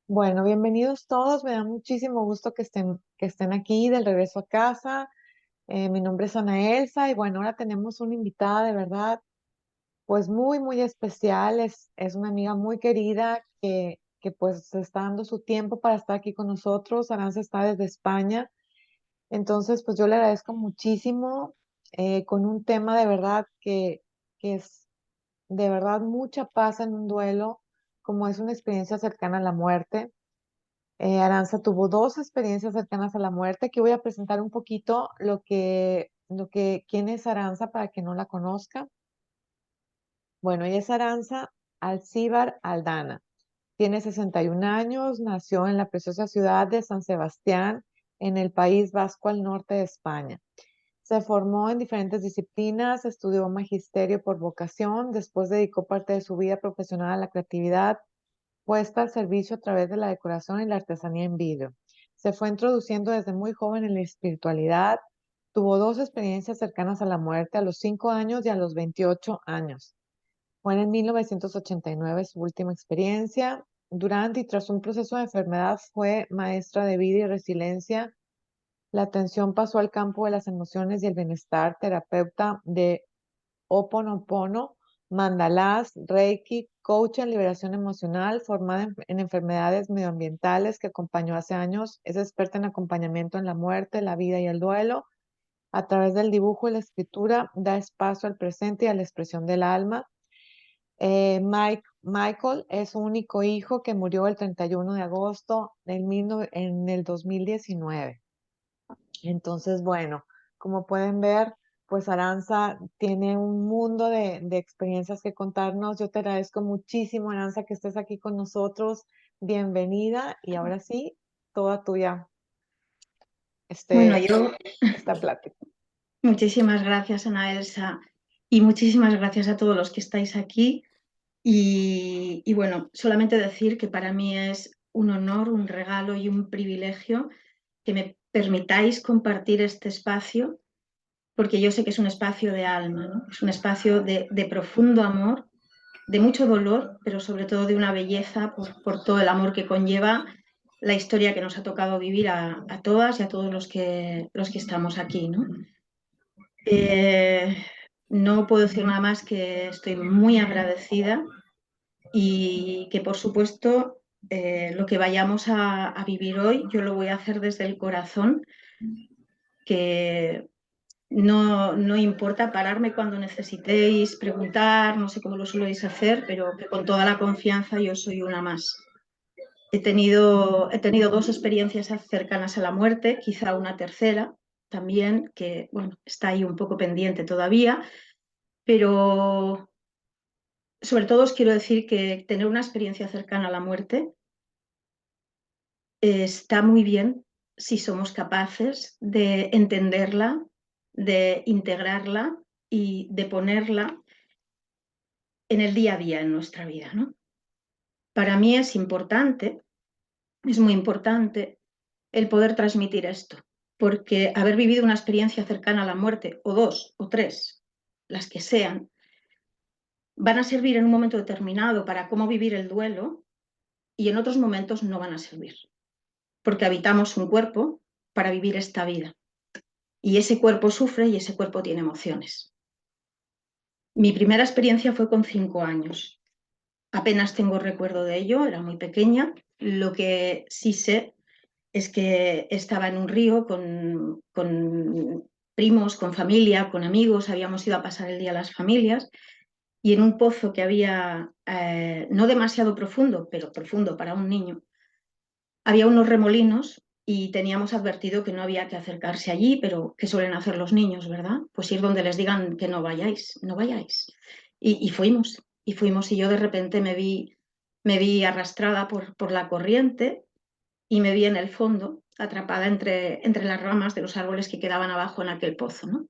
Bueno, bienvenidos todos. Me da muchísimo gusto que estén aquí del regreso a casa. Mi nombre es Ana Elsa y bueno, ahora tenemos una invitada de verdad, pues muy, muy especial. Es una amiga muy querida que pues se está dando su tiempo para estar aquí con nosotros. Aranza está desde España. Entonces, pues yo le agradezco muchísimo con un tema de verdad que es de verdad mucha paz en un duelo, como es una experiencia cercana a la muerte. Aranza tuvo dos experiencias cercanas a la muerte. Aquí voy a presentar un poquito quién es Aranza para que no la conozca. Bueno, ella es Aranza Alcíbar Aldana. Tiene 61 años, nació en la preciosa ciudad de San Sebastián, en el País Vasco al norte de España. Se formó en diferentes disciplinas, estudió magisterio por vocación, después dedicó parte de su vida profesional a la creatividad puesta al servicio a través de la decoración y la artesanía en vidrio. Se fue introduciendo desde muy joven en la espiritualidad. Tuvo dos experiencias cercanas a la muerte, a los 5 años y a los 28 años. Fue en 1989 su última experiencia. Durante y tras un proceso de enfermedad fue maestra de vida y resiliencia. La atención pasó al campo de las emociones y el bienestar, terapeuta de Ho'oponopono, mandalas, Reiki, coach en liberación emocional, formada en enfermedades medioambientales que acompañó hace años. Es experta en acompañamiento en la muerte, la vida y el duelo. A través del dibujo y la escritura da espacio al presente y a la expresión del alma. Michael es su único hijo que murió el 31 de agosto en el 2019. Entonces, bueno, como pueden ver, pues Aranza tiene un mundo de experiencias que contarnos. Yo te agradezco muchísimo, Aranza, que estés aquí con nosotros. Bienvenida y ahora sí, toda tuya Bueno, este, yo esta plática. muchísimas gracias, Ana Elsa, y muchísimas gracias a todos los que estáis aquí. Y bueno, solamente decir que para mí es un honor, un regalo y un privilegio que me permitáis compartir este espacio, porque yo sé que es un espacio de alma, ¿no? Es un espacio de profundo amor, de mucho dolor, pero sobre todo de una belleza por todo el amor que conlleva la historia que nos ha tocado vivir a todas y a todos los que estamos aquí, ¿no? Eh, no puedo decir nada más que estoy muy agradecida y que por supuesto lo que vayamos a vivir hoy yo lo voy a hacer desde el corazón, que no importa pararme cuando necesitéis preguntar, no sé cómo lo soléis hacer, pero que con toda la confianza yo soy una más. He tenido dos experiencias cercanas a la muerte, quizá una tercera también, que bueno, está ahí un poco pendiente todavía, pero sobre todo os quiero decir que tener una experiencia cercana a la muerte está muy bien si somos capaces de entenderla, de integrarla y de ponerla en el día a día en nuestra vida, ¿no? Para mí es muy importante el poder transmitir esto, porque haber vivido una experiencia cercana a la muerte, o dos, o tres, las que sean, van a servir en un momento determinado para cómo vivir el duelo y en otros momentos no van a servir, porque habitamos un cuerpo para vivir esta vida y ese cuerpo sufre y ese cuerpo tiene emociones. Mi primera experiencia fue con 5 años. Apenas tengo recuerdo de ello, era muy pequeña. Lo que sí sé es que estaba en un río con primos, con familia, con amigos, habíamos ido a pasar el día a las familias y en un pozo que había no demasiado profundo, pero profundo para un niño, había unos remolinos y teníamos advertido que no había que acercarse allí, pero ¿qué suelen hacer los niños, verdad? Pues ir donde les digan que no vayáis, no vayáis. Y fuimos y yo de repente me vi arrastrada por la corriente y me vi en el fondo, atrapada entre las ramas de los árboles que quedaban abajo en aquel pozo, ¿no?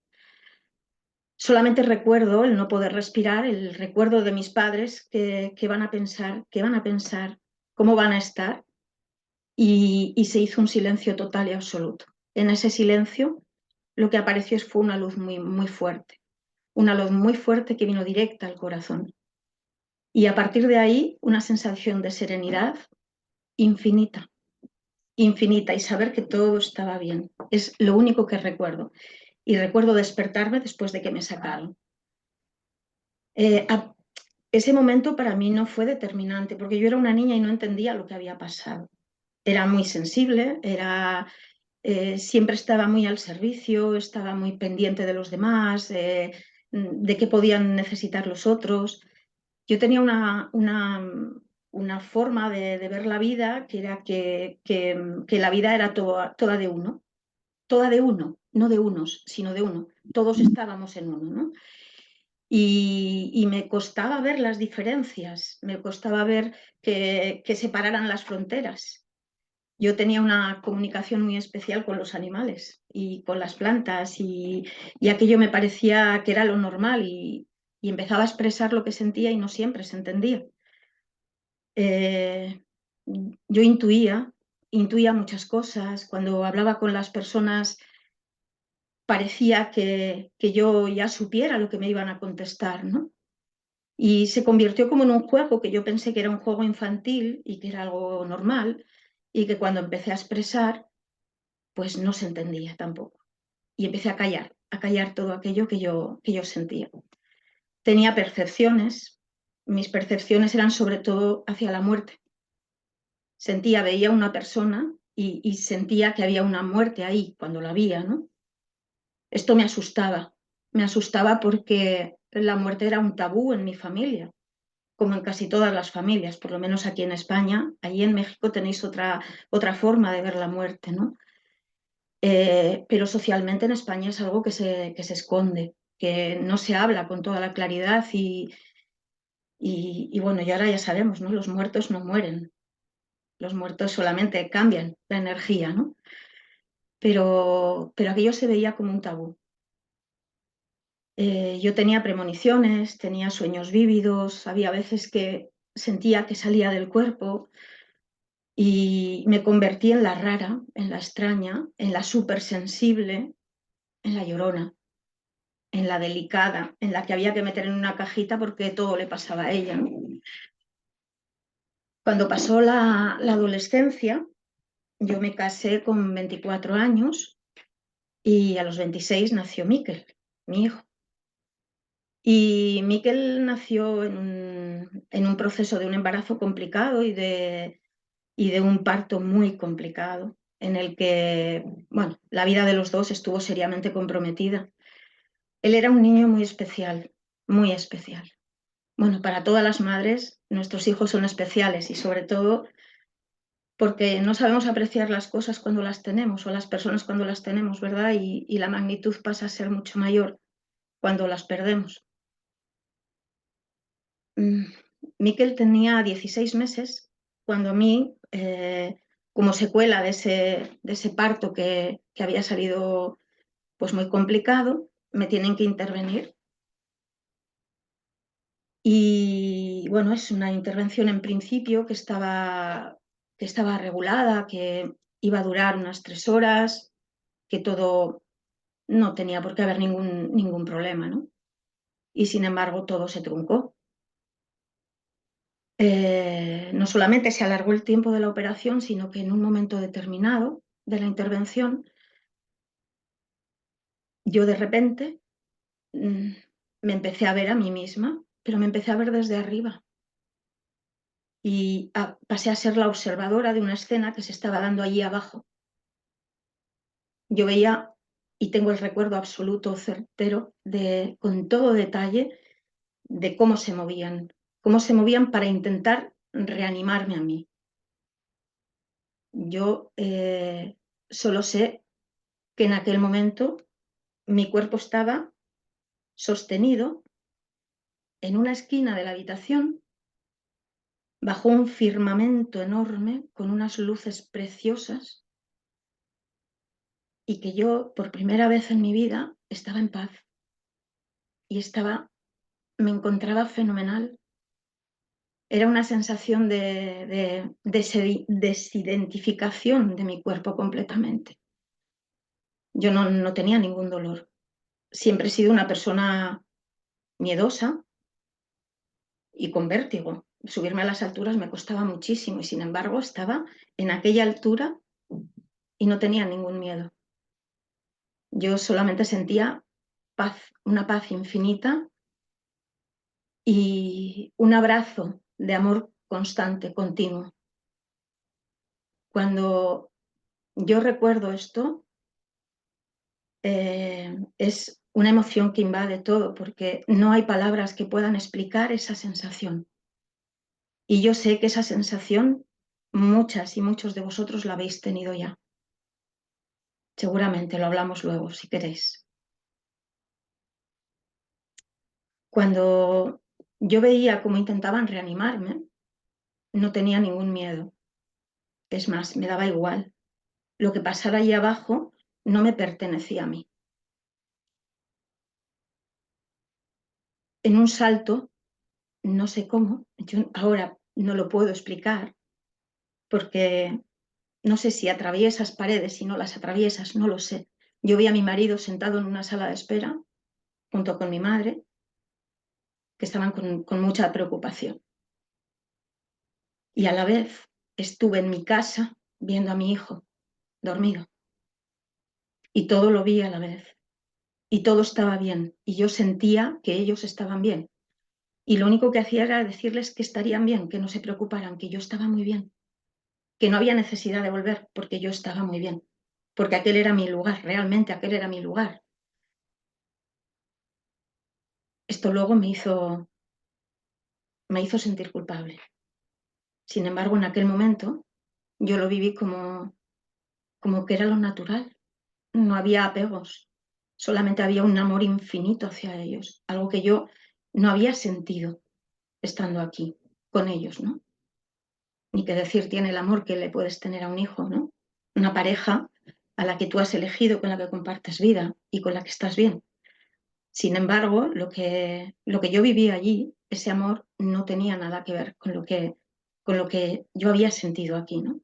Solamente recuerdo el no poder respirar, el recuerdo de mis padres que van a pensar, qué van a pensar, cómo van a estar, y se hizo un silencio total y absoluto. En ese silencio lo que apareció fue una luz muy, muy fuerte, una luz muy fuerte que vino directa al corazón. Y a partir de ahí una sensación de serenidad, infinita, infinita, y saber que todo estaba bien. Es lo único que recuerdo. Y recuerdo despertarme después de que me sacaron. Ese momento para mí no fue determinante, porque yo era una niña y no entendía lo que había pasado. Era muy sensible, siempre estaba muy al servicio, estaba muy pendiente de los demás, de qué podían necesitar los otros. Yo tenía una forma de ver la vida que era que la vida era toda toda de uno, no de unos, sino de uno. Todos estábamos en uno, ¿no? Y me costaba ver las diferencias, me costaba ver que separaran las fronteras. Yo tenía una comunicación muy especial con los animales y con las plantas y aquello me parecía que era lo normal y empezaba a expresar lo que sentía y no siempre se entendía. Eh, yo intuía muchas cosas. Cuando hablaba con las personas parecía que yo ya supiera lo que me iban a contestar, ¿no? Y se convirtió como en un juego que yo pensé que era un juego infantil y que era algo normal y que cuando empecé a expresar, pues no se entendía tampoco. Y empecé a callar todo aquello que yo sentía. Tenía percepciones, mis percepciones eran sobre todo hacia la muerte. Veía una persona y sentía que había una muerte ahí cuando la veía, ¿no? Esto me asustaba porque la muerte era un tabú en mi familia, como en casi todas las familias, por lo menos aquí en España. Allí en México tenéis otra forma de ver la muerte, ¿no? Pero socialmente en España es algo que se esconde, que no se habla con toda la claridad y bueno, y ahora ya sabemos, ¿no? Los muertos no mueren, los muertos solamente cambian la energía, ¿no? Pero aquello se veía como un tabú. Yo tenía premoniciones, tenía sueños vívidos, había veces que sentía que salía del cuerpo y me convertí en la rara, en la extraña, en la supersensible, en la llorona, en la delicada, en la que había que meter en una cajita porque todo le pasaba a ella, ¿no? Cuando pasó la adolescencia, yo me casé con 24 años y a los 26 nació Miquel, mi hijo. Y Miquel nació en un proceso de un embarazo complicado y de un parto muy complicado, en el que, bueno, la vida de los dos estuvo seriamente comprometida. Él era un niño muy especial, muy especial. Bueno, para todas las madres, nuestros hijos son especiales y sobre todo porque no sabemos apreciar las cosas cuando las tenemos o las personas cuando las tenemos, ¿verdad? Y la magnitud pasa a ser mucho mayor cuando las perdemos. Miquel tenía 16 meses cuando a mí, como secuela de ese parto que había salido pues muy complicado, me tienen que intervenir. Y bueno, es una intervención en principio que estaba regulada, que iba a durar unas 3 horas, que todo no tenía por qué haber ningún problema, ¿no? Y sin embargo todo se truncó. No solamente se alargó el tiempo de la operación, sino que en un momento determinado de la intervención, yo de repente mm, me empecé a ver a mí misma, pero me empecé a ver desde arriba y pasé a ser la observadora de una escena que se estaba dando allí abajo. Yo veía y tengo el recuerdo absoluto, certero, con todo detalle de cómo se movían para intentar reanimarme a mí. Yo solo sé que en aquel momento mi cuerpo estaba sostenido en una esquina de la habitación bajo un firmamento enorme con unas luces preciosas y que yo por primera vez en mi vida estaba en paz y me encontraba fenomenal. Era una sensación de desidentificación de mi cuerpo completamente. Yo no tenía ningún dolor. Siempre he sido una persona miedosa y con vértigo. subirme a las alturas me costaba muchísimo y sin embargo estaba en aquella altura y no tenía ningún miedo. Yo solamente sentía paz, una paz infinita y un abrazo de amor constante, continuo. Cuando yo recuerdo esto, es una emoción que invade todo, porque no hay palabras que puedan explicar esa sensación. Y yo sé que esa sensación, muchas y muchos de vosotros la habéis tenido ya. Seguramente lo hablamos luego, si queréis. Cuando yo veía cómo intentaban reanimarme, no tenía ningún miedo. Es más, me daba igual. Lo que pasara allí abajo no me pertenecía a mí. En un salto, no sé cómo, yo ahora no lo puedo explicar, porque no sé si atraviesas paredes, si no las atraviesas, no lo sé. Yo vi a mi marido sentado en una sala de espera, junto con mi madre, que estaban con mucha preocupación. Y a la vez estuve en mi casa viendo a mi hijo dormido. Y todo lo vi a la vez. Y todo estaba bien. Y yo sentía que ellos estaban bien. Y lo único que hacía era decirles que estarían bien, que no se preocuparan, que yo estaba muy bien, que no había necesidad de volver porque yo estaba muy bien, porque aquel era mi lugar, realmente aquel era mi lugar. Esto luego me hizo sentir culpable. Sin embargo, en aquel momento yo lo viví como que era lo natural. No había apegos, solamente había un amor infinito hacia ellos, algo que yo no había sentido estando aquí con ellos, ¿no? Ni que decir tiene el amor que le puedes tener a un hijo, ¿no? Una pareja a la que tú has elegido, con la que compartes vida y con la que estás bien. Sin embargo, lo que yo viví allí, ese amor no tenía nada que ver con lo que yo había sentido aquí, ¿no?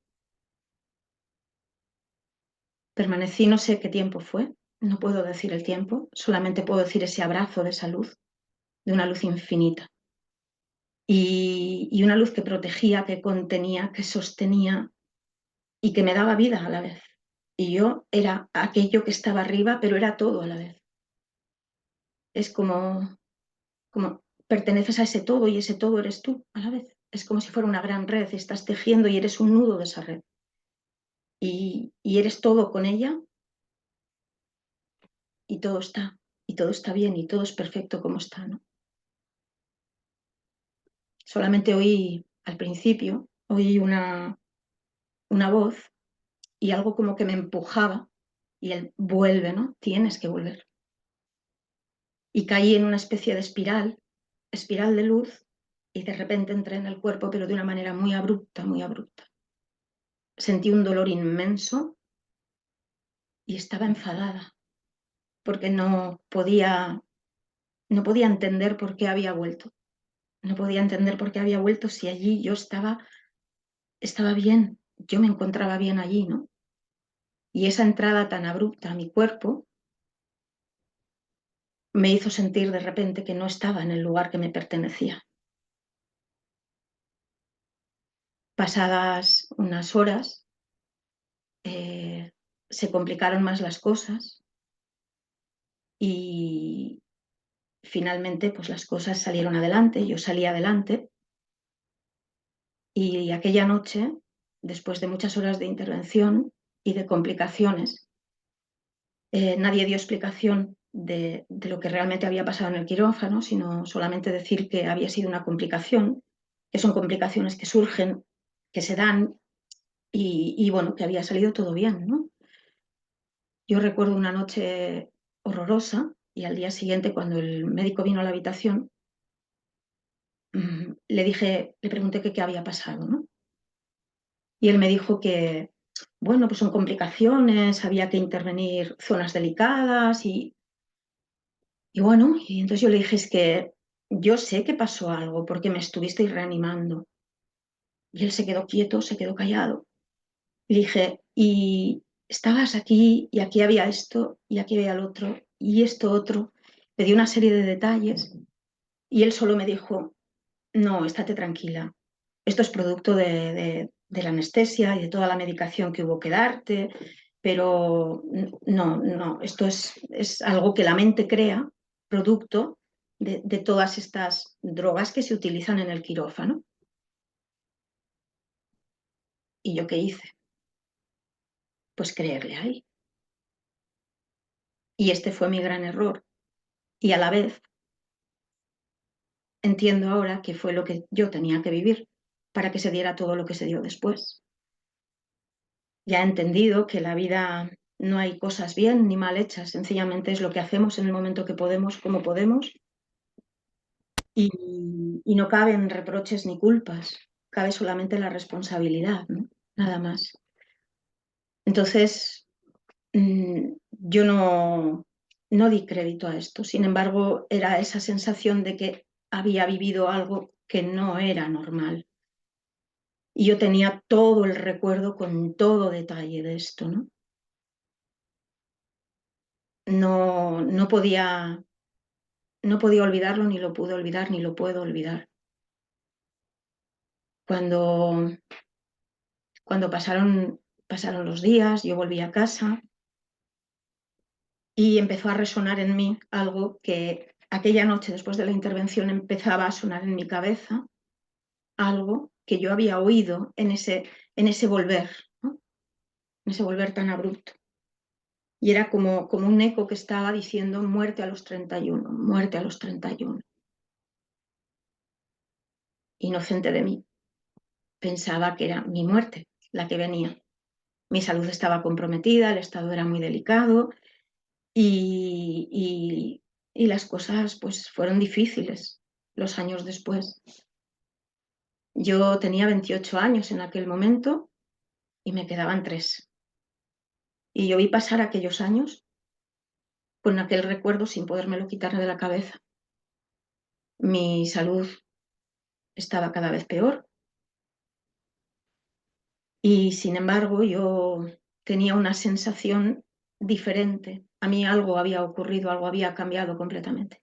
Permanecí, no sé qué tiempo fue, no puedo decir el tiempo, solamente puedo decir ese abrazo de esa luz, de una luz infinita. Y una luz que protegía, que contenía, que sostenía y que me daba vida a la vez. Y yo era aquello que estaba arriba, pero era todo a la vez. Es como perteneces a ese todo y ese todo eres tú a la vez. Es como si fuera una gran red y estás tejiendo y eres un nudo de esa red. Y eres todo con ella y todo está bien y todo es perfecto como está, ¿no? Solamente oí al principio, oí una voz y algo como que me empujaba y él vuelve, ¿no? Tienes que volver. Y caí en una especie de espiral de luz y de repente entré en el cuerpo, pero de una manera muy abrupta, muy abrupta. Sentí un dolor inmenso y estaba enfadada porque no podía entender por qué había vuelto. No podía entender por qué había vuelto si allí yo estaba bien, yo me encontraba bien allí, ¿no? Y esa entrada tan abrupta a mi cuerpo me hizo sentir de repente que no estaba en el lugar que me pertenecía. Pasadas unas horas, se complicaron más las cosas y finalmente pues las cosas salieron adelante, yo salí adelante y aquella noche, después de muchas horas de intervención y de complicaciones, nadie dio explicación de lo que realmente había pasado en el quirófano, sino solamente decir que había sido una complicación, que son complicaciones que surgen, que se dan y bueno, que había salido todo bien, ¿no? Yo recuerdo una noche horrorosa y al día siguiente, cuando el médico vino a la habitación, le pregunté que qué había pasado, ¿no? Y él me dijo que, bueno, pues son complicaciones, había que intervenir zonas delicadas y bueno, y entonces yo le dije, es que yo sé que pasó algo porque me estuvisteis reanimando. Y él se quedó quieto, se quedó callado. Y dije, y estabas aquí y aquí había esto y aquí había el otro y esto otro. Le di una serie de detalles y él solo me dijo, no, estate tranquila. Esto es producto de la anestesia y de toda la medicación que hubo que darte, pero no, no, esto es algo que la mente crea, producto de todas estas drogas que se utilizan en el quirófano. ¿Y yo qué hice? Pues creerle a él. Y este fue mi gran error. Y a la vez entiendo ahora que fue lo que yo tenía que vivir para que se diera todo lo que se dio después. Ya he entendido que la vida no hay cosas bien ni mal hechas, sencillamente es lo que hacemos en el momento que podemos, como podemos, y no caben reproches ni culpas, cabe solamente la responsabilidad, ¿no? Nada más. Entonces, yo no di crédito a esto, sin embargo, era esa sensación de que había vivido algo que no era normal. Y yo tenía todo el recuerdo con todo detalle de esto, ¿no? No podía, no podía olvidarlo, ni lo pude olvidar, ni lo puedo olvidar. Cuando, cuando pasaron los días, yo volví a casa y empezó a resonar en mí algo que aquella noche, después de la intervención, empezaba a sonar en mi cabeza, algo que yo había oído en ese volver, ¿no? En ese volver tan abrupto. Y era como un eco que estaba diciendo muerte a los 31, muerte a los 31. Inocente de mí, pensaba que era mi muerte la que venía. Mi salud estaba comprometida, el estado era muy delicado y las cosas pues fueron difíciles los años después. Yo tenía 28 años en aquel momento y me quedaban 3. Y yo vi pasar aquellos años con aquel recuerdo sin podérmelo quitar de la cabeza. Mi salud estaba cada vez peor y sin embargo yo tenía una sensación diferente. A mí algo había ocurrido, algo había cambiado completamente.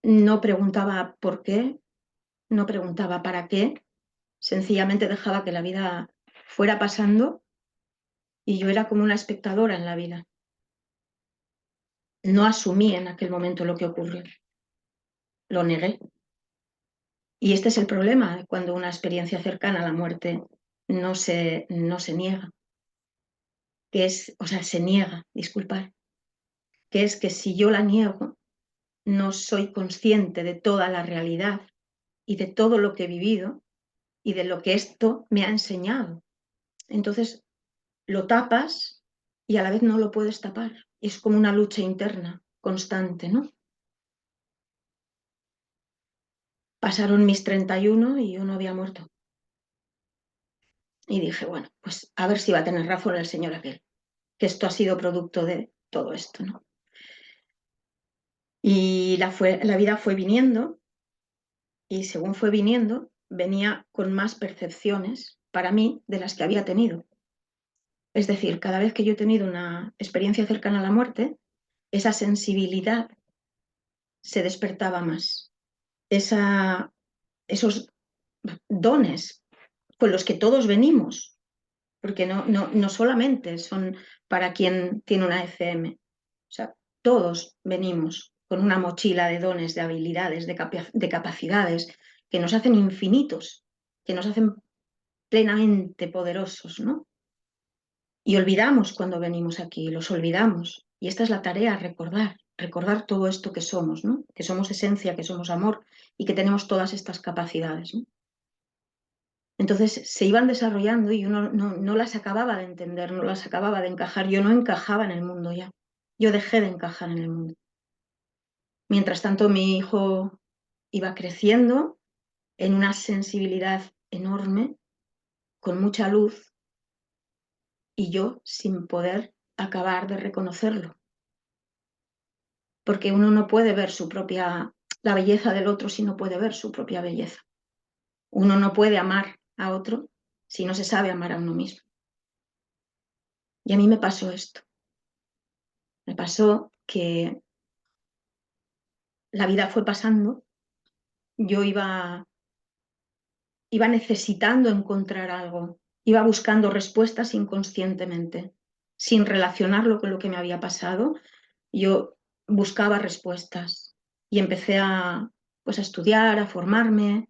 No preguntaba por qué, no preguntaba para qué, sencillamente dejaba que la vida fuera pasando y yo era como una espectadora en la vida. No asumí en aquel momento lo que ocurrió, lo negué. Y este es el problema cuando una experiencia cercana a la muerte no se niega, que es, o sea, se niega, disculpar, que es que si yo la niego, no soy consciente de toda la realidad y de todo lo que he vivido y de lo que esto me ha enseñado. Entonces lo tapas y a la vez no lo puedes tapar. Es como una lucha interna constante, ¿no? Pasaron mis 31 y yo no había muerto. Y dije, bueno, pues a ver si va a tener razón el señor aquel, que esto ha sido producto de todo esto, ¿no? Y la vida fue viniendo y según fue viniendo, venía con más percepciones para mí de las que había tenido. Es decir, cada vez que yo he tenido una experiencia cercana a la muerte, esa sensibilidad se despertaba más. Esos dones con los que todos venimos, porque no solamente son para quien tiene una ECM, o sea, todos venimos con una mochila de dones, de habilidades, de capacidades que nos hacen infinitos, que nos hacen plenamente poderosos, ¿no? Y olvidamos cuando venimos aquí, los olvidamos. Y esta es la tarea, recordar todo esto que somos, ¿no? Que somos esencia, que somos amor y que tenemos todas estas capacidades, ¿no? Entonces se iban desarrollando y yo no las acababa de entender, no las acababa de encajar. Yo no encajaba en el mundo ya. Yo dejé de encajar en el mundo. Mientras tanto, mi hijo iba creciendo en una sensibilidad enorme, con mucha luz, y yo sin poder acabar de reconocerlo. Porque uno no puede ver la belleza del otro si no puede ver su propia belleza. Uno no puede amar a otro si no se sabe amar a uno mismo. Y a mí me pasó esto. Me pasó que la vida fue pasando, yo iba necesitando encontrar algo, iba buscando respuestas inconscientemente, sin relacionarlo con lo que me había pasado. Yo buscaba respuestas y empecé pues a estudiar, a formarme,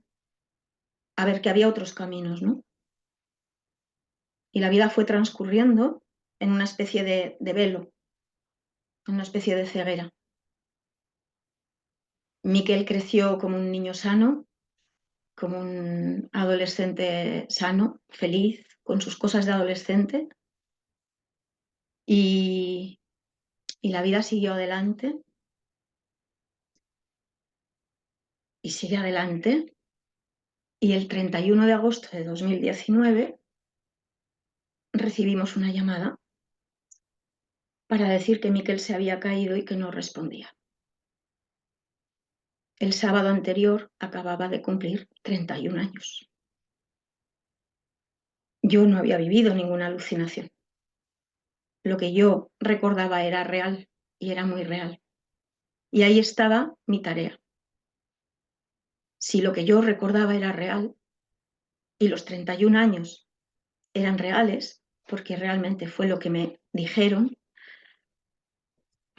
a ver que había otros caminos, ¿no? Y la vida fue transcurriendo en una especie de velo, en una especie de ceguera. Miquel creció como un niño sano, como un adolescente sano, feliz, con sus cosas de adolescente. Y la vida siguió adelante y sigue adelante. Y el 31 de agosto de 2019 recibimos una llamada para decir que Miquel se había caído y que no respondía. El sábado anterior acababa de cumplir 31 años. Yo no había vivido ninguna alucinación. Lo que yo recordaba era real y era muy real. Y ahí estaba mi tarea. Si lo que yo recordaba era real y los 31 años eran reales, porque realmente fue lo que me dijeron,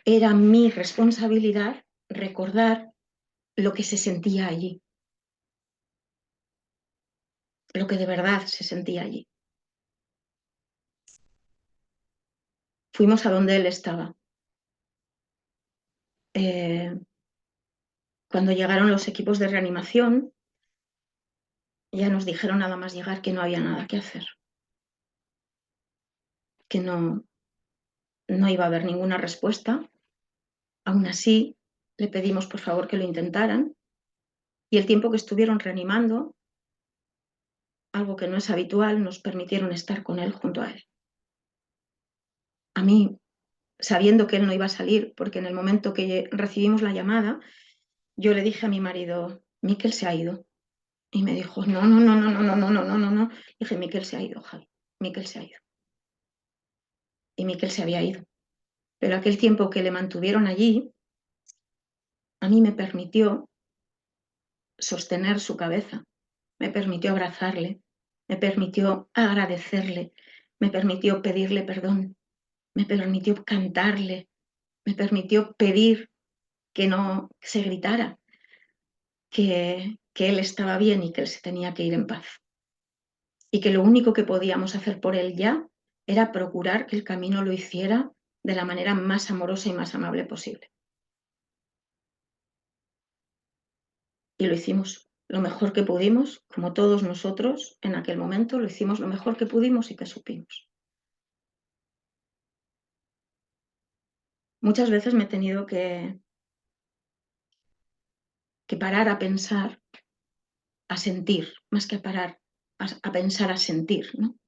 era mi responsabilidad recordar lo que se sentía allí, lo que de verdad se sentía allí. Fuimos a donde él estaba. Cuando llegaron los equipos de reanimación, ya nos dijeron nada más llegar que no había nada que hacer, que no iba a haber ninguna respuesta. Aún así, le pedimos por favor que lo intentaran y el tiempo que estuvieron reanimando, algo que no es habitual, nos permitieron estar con él junto a él. A mí, sabiendo que él no iba a salir, porque en el momento que recibimos la llamada, yo le dije a mi marido, Miquel se ha ido. Y me dijo, no, no, no, no, no, no, no, no, no, no, no. Dije, Miquel se ha ido, Javi, Miquel se ha ido. Y Miquel se había ido. Pero aquel tiempo que le mantuvieron allí, a mí me permitió sostener su cabeza, me permitió abrazarle, me permitió agradecerle, me permitió pedirle perdón, me permitió cantarle, me permitió pedir que no se gritara, que él estaba bien y que él se tenía que ir en paz. Y que lo único que podíamos hacer por él ya era procurar que el camino lo hiciera de la manera más amorosa y más amable posible. Y lo hicimos lo mejor que pudimos, como todos nosotros en aquel momento lo hicimos lo mejor que pudimos y que supimos. Muchas veces me he tenido que parar a pensar, a sentir, más que a parar, a pensar, a sentir, ¿no?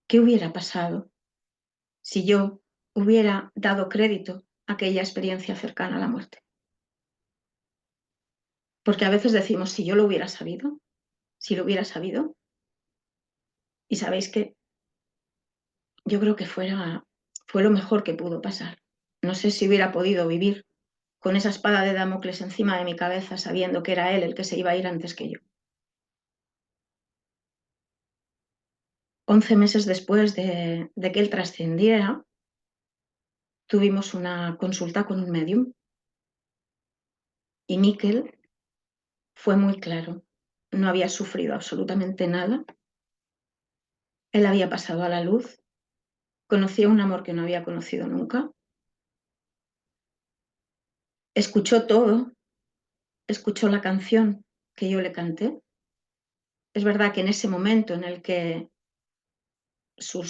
¿Qué hubiera pasado si yo hubiera dado crédito a aquella experiencia cercana a la muerte? Porque a veces decimos, si yo lo hubiera sabido, si lo hubiera sabido, y sabéis que yo creo que fue lo mejor que pudo pasar. No sé si hubiera podido vivir con esa espada de Damocles encima de mi cabeza, sabiendo que era él el que se iba a ir antes que yo. 11 meses después de que él trascendiera, tuvimos una consulta con un medium y Miquel fue muy claro. No había sufrido absolutamente nada. Él había pasado a la luz, conocía un amor que no había conocido nunca. Escuchó todo, escuchó la canción que yo le canté. Es verdad que en ese momento en el que su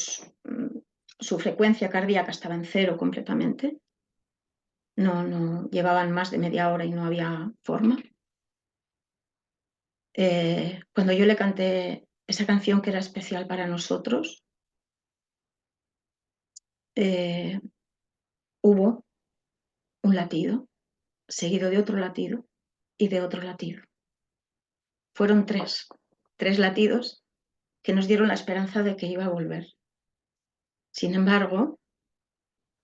frecuencia cardíaca estaba en cero completamente, no llevaban más de media hora y no había forma. Cuando yo le canté esa canción que era especial para nosotros, hubo un latido, seguido de otro latido y de otro latido. Fueron tres latidos que nos dieron la esperanza de que iba a volver. Sin embargo,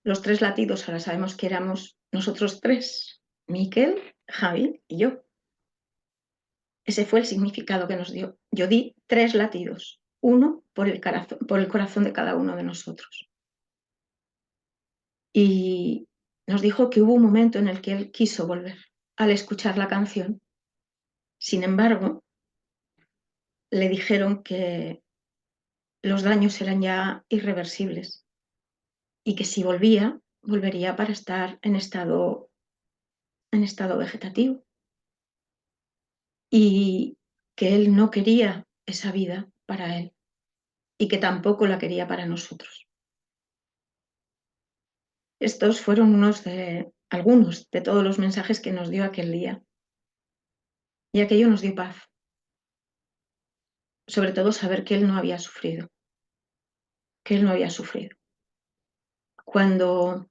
los tres latidos ahora sabemos que éramos nosotros tres, Miquel, Javi y yo. Ese fue el significado que nos dio. Yo di 3 latidos, uno por el corazón de cada uno de nosotros. Y nos dijo que hubo un momento en el que él quiso volver al escuchar la canción. Sin embargo, le dijeron que los daños eran ya irreversibles y que si volvía, volvería para estar en estado vegetativo. Y que él no quería esa vida para él y que tampoco la quería para nosotros. Estos fueron algunos de todos los mensajes que nos dio aquel día. Y aquello nos dio paz. Sobre todo saber que él no había sufrido. Que él no había sufrido. Cuando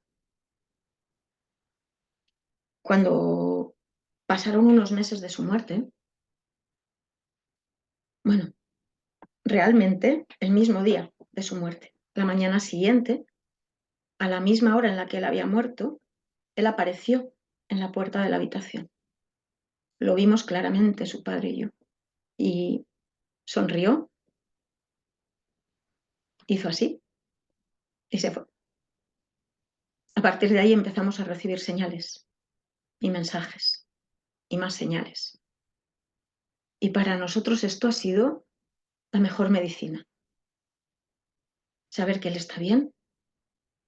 pasaron unos meses de su muerte, bueno, realmente el mismo día de su muerte, la mañana siguiente, a la misma hora en la que él había muerto, él apareció en la puerta de la habitación. Lo vimos claramente su padre y yo. Y sonrió, hizo así y se fue. A partir de ahí empezamos a recibir señales y mensajes y más señales. Y para nosotros esto ha sido la mejor medicina. Saber que él está bien,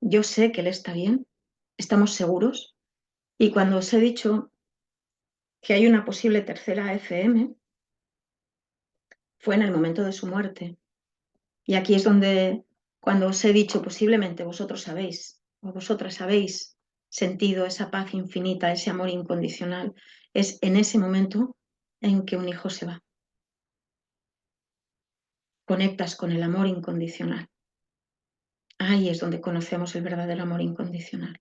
yo sé que él está bien, estamos seguros. Y cuando os he dicho que hay una posible tercera FM, fue en el momento de su muerte. Y aquí es donde, cuando os he dicho posiblemente vosotros sabéis, o vosotras habéis sentido esa paz infinita, ese amor incondicional, es en ese momento en que un hijo se va. Conectas con el amor incondicional. Ahí es donde conocemos el verdadero amor incondicional.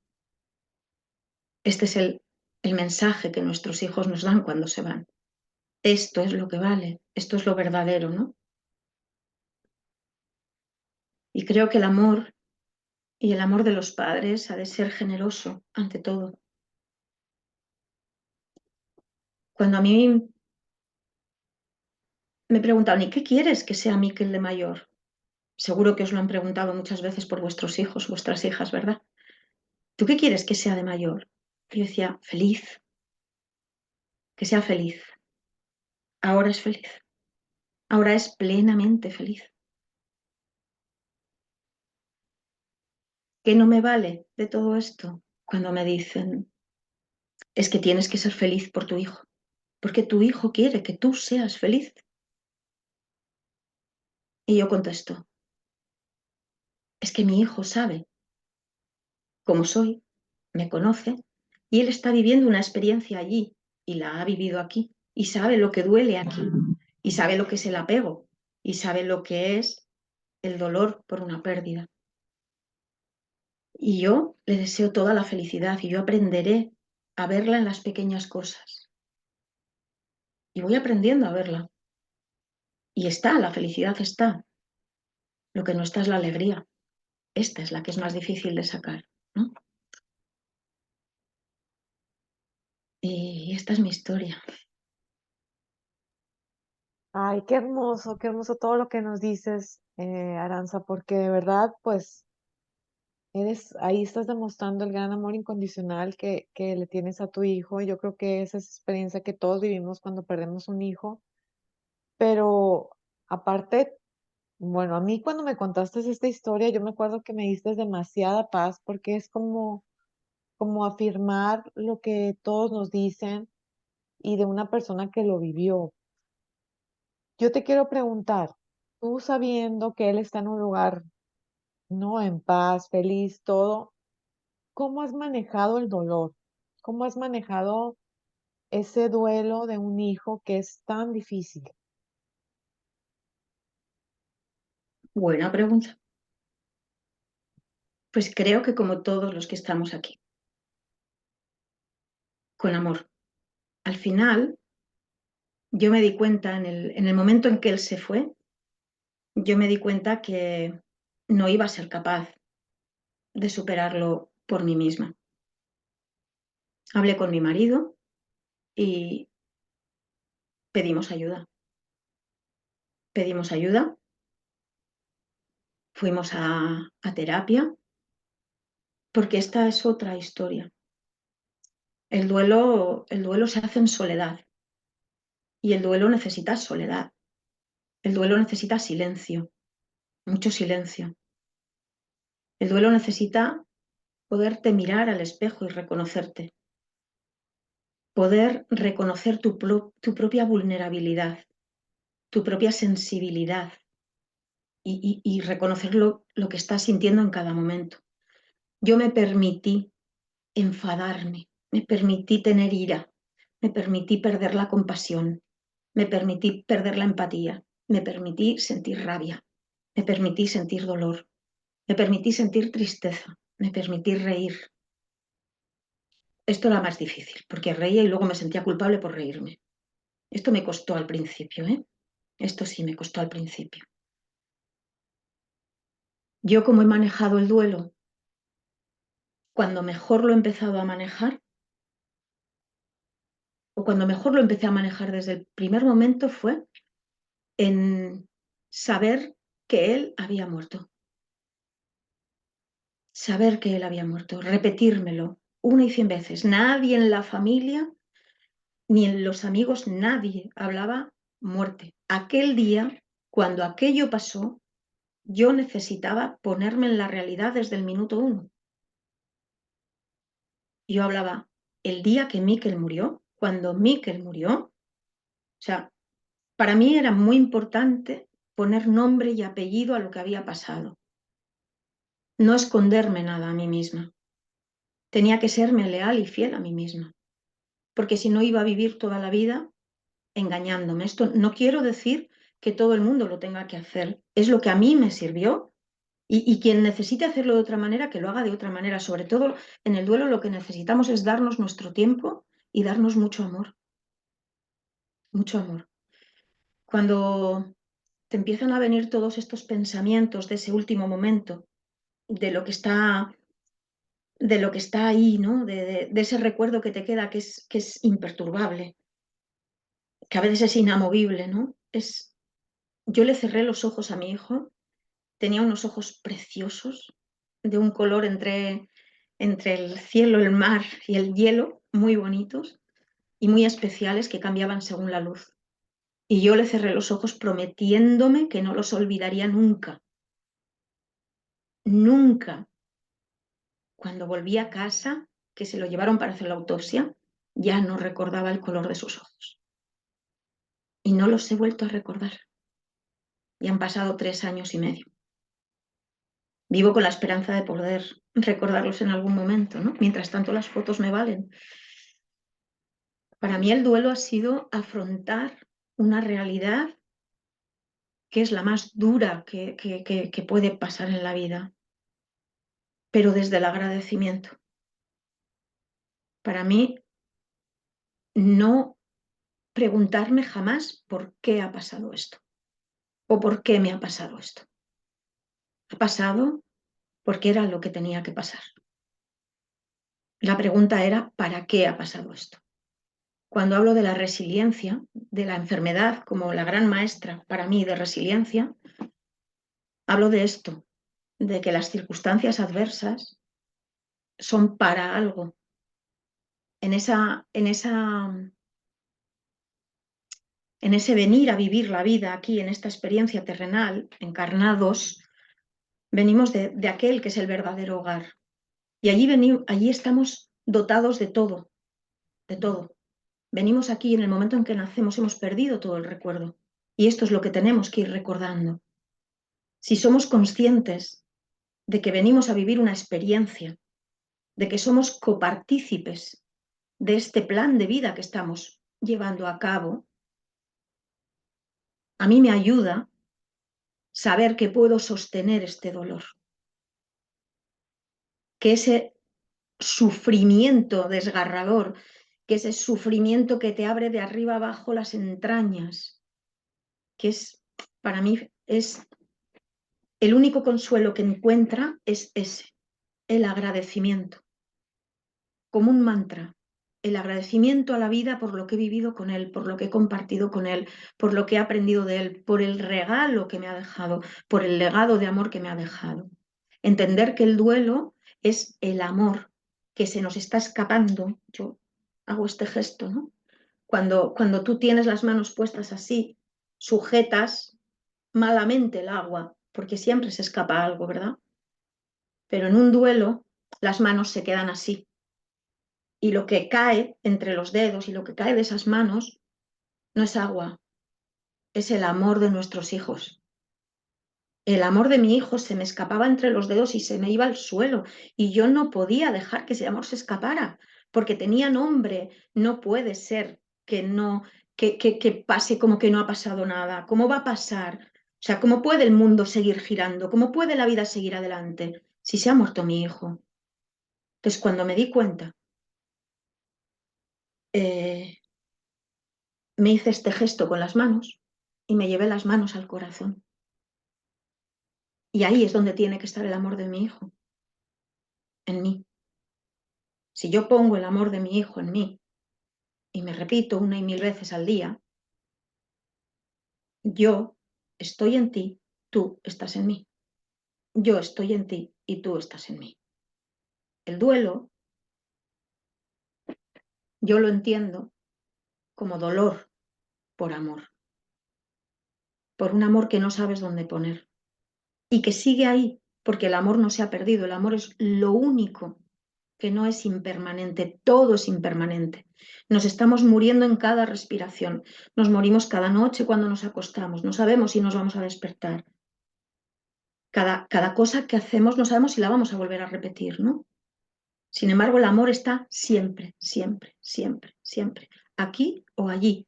Este es el mensaje que nuestros hijos nos dan cuando se van. Esto es lo que vale, esto es lo verdadero, ¿no? Y creo que el amor y el amor de los padres ha de ser generoso ante todo. Cuando a mí me preguntaban, ¿y qué quieres que sea Miquel de mayor? Seguro que os lo han preguntado muchas veces por vuestros hijos, vuestras hijas, ¿verdad? ¿Tú qué quieres que sea de mayor? Y yo decía, feliz, que sea feliz. Ahora es feliz. Ahora es plenamente feliz. ¿Qué no me vale de todo esto? Cuando me dicen, es que tienes que ser feliz por tu hijo, porque tu hijo quiere que tú seas feliz. Y yo contesto, es que mi hijo sabe cómo soy, me conoce, y él está viviendo una experiencia allí y la ha vivido aquí, y sabe lo que duele aquí, y sabe lo que es el apego, y sabe lo que es el dolor por una pérdida. Y yo le deseo toda la felicidad y yo aprenderé a verla en las pequeñas cosas. Y voy aprendiendo a verla. Y está, la felicidad está. Lo que no está es la alegría. Esta es la que es más difícil de sacar, ¿no? Y esta es mi historia. Ay, qué hermoso todo lo que nos dices, Aranza, porque de verdad, pues, ahí estás demostrando el gran amor incondicional que le tienes a tu hijo. Yo creo que esa es experiencia que todos vivimos cuando perdemos un hijo. Pero aparte, bueno, a mí cuando me contaste esta historia, yo me acuerdo que me diste demasiada paz porque es como afirmar lo que todos nos dicen y de una persona que lo vivió. Yo te quiero preguntar, tú sabiendo que él está en un lugar, no, en paz, feliz, todo, ¿cómo has manejado el dolor? ¿Cómo has manejado ese duelo de un hijo que es tan difícil? Buena pregunta. Pues creo que como todos los que estamos aquí, con amor. Al final, yo me di cuenta en el momento en que él se fue, yo me di cuenta que no iba a ser capaz de superarlo por mí misma. Hablé con mi marido y pedimos ayuda. Pedimos ayuda, fuimos a terapia, porque esta es otra historia. El duelo se hace en soledad y el duelo necesita soledad. El duelo necesita silencio, mucho silencio. El duelo necesita poderte mirar al espejo y reconocerte, poder reconocer tu propia vulnerabilidad, tu propia sensibilidad y reconocer lo que estás sintiendo en cada momento. Yo me permití enfadarme, me permití tener ira, me permití perder la compasión, me permití perder la empatía, me permití sentir rabia, me permití sentir dolor, me permití sentir tristeza, me permití reír. Esto era más difícil, porque reía y luego me sentía culpable por reírme. Esto me costó al principio, ¿eh? Esto sí me costó al principio. Yo, como he manejado el duelo, cuando mejor lo he empezado a manejar, o cuando mejor lo empecé a manejar desde el primer momento, fue en saber que él había muerto. Saber que él había muerto, repetírmelo 1 y 100 veces. Nadie en la familia, ni en los amigos, nadie hablaba muerte. Aquel día, cuando aquello pasó, yo necesitaba ponerme en la realidad desde el minuto 1. Yo hablaba el día que Mikel murió, cuando Mikel murió, o sea, para mí era muy importante poner nombre y apellido a lo que había pasado. No esconderme nada a mí misma. Tenía que serme leal y fiel a mí misma, porque si no iba a vivir toda la vida engañándome. Esto no quiero decir que todo el mundo lo tenga que hacer, es lo que a mí me sirvió y quien necesite hacerlo de otra manera, que lo haga de otra manera. Sobre todo en el duelo lo que necesitamos es darnos nuestro tiempo y darnos mucho amor, mucho amor. Cuando te empiezan a venir todos estos pensamientos de ese último momento, de lo que está ahí, ¿no? De ese recuerdo que te queda, que es imperturbable, que a veces es inamovible, ¿no? Yo le cerré los ojos a mi hijo, tenía unos ojos preciosos, de un color entre el cielo, el mar y el hielo, muy bonitos y muy especiales, que cambiaban según la luz. Y yo le cerré los ojos prometiéndome que no los olvidaría nunca, nunca. Cuando volví a casa, que se lo llevaron para hacer la autopsia, ya no recordaba el color de sus ojos. Y no los he vuelto a recordar. Y han pasado 3 años y medio. Vivo con la esperanza de poder recordarlos en algún momento, ¿no? Mientras tanto, las fotos me valen. Para mí el duelo ha sido afrontar una realidad que es la más dura que puede pasar en la vida, pero desde el agradecimiento. Para mí, no preguntarme jamás por qué ha pasado esto o por qué me ha pasado esto. Ha pasado porque era lo que tenía que pasar. La pregunta era, ¿para qué ha pasado esto? Cuando hablo de la resiliencia, de la enfermedad como la gran maestra para mí de resiliencia, hablo de esto, de que las circunstancias adversas son para algo. En ese venir a vivir la vida aquí, en esta experiencia terrenal, encarnados, venimos de aquel que es el verdadero hogar. Y allí estamos dotados de todo, de todo. Venimos aquí en el momento en que nacemos, hemos perdido todo el recuerdo. Y esto es lo que tenemos que ir recordando. Si somos conscientes de que venimos a vivir una experiencia, de que somos copartícipes de este plan de vida que estamos llevando a cabo, a mí me ayuda saber que puedo sostener este dolor, que ese sufrimiento desgarrador, que ese sufrimiento que te abre de arriba abajo las entrañas, que es, para mí, es el único consuelo que encuentra es ese, el agradecimiento, como un mantra. el agradecimiento a la vida por lo que he vivido con él, por lo que he compartido con él, por lo que he aprendido de él, por el regalo que me ha dejado, por el legado de amor que me ha dejado. Entender que el duelo es el amor que se nos está escapando. Yo hago este gesto, ¿no? Cuando tú tienes las manos puestas así, sujetas malamente el agua, porque siempre se escapa algo, ¿verdad? Pero en un duelo las manos se quedan así, y lo que cae entre los dedos y lo que cae de esas manos no es agua, es el amor de nuestros hijos. El amor de mi hijo se me escapaba entre los dedos y se me iba al suelo, y yo no podía dejar que ese amor se escapara, porque tenía nombre. No puede ser que no, que pase como que no ha pasado nada. ¿Cómo va a pasar? O sea, ¿cómo puede el mundo seguir girando? ¿Cómo puede la vida seguir adelante si se ha muerto mi hijo? Entonces, cuando me di cuenta, eh, me hice este gesto con las manos y me llevé las manos al corazón. Y ahí es donde tiene que estar el amor de mi hijo, en mí. Si yo pongo el amor de mi hijo en mí y me repito una y mil veces al día, yo estoy en ti, tú estás en mí. Yo estoy en ti y tú estás en mí. El duelo, yo lo entiendo como dolor por amor, por un amor que no sabes dónde poner y que sigue ahí, porque el amor no se ha perdido, el amor es lo único que no es impermanente, todo es impermanente. Nos estamos muriendo en cada respiración, nos morimos cada noche cuando nos acostamos, no sabemos si nos vamos a despertar. Cada cosa que hacemos no sabemos si la vamos a volver a repetir, ¿no? Sin embargo, el amor está siempre, siempre, siempre, siempre, aquí o allí.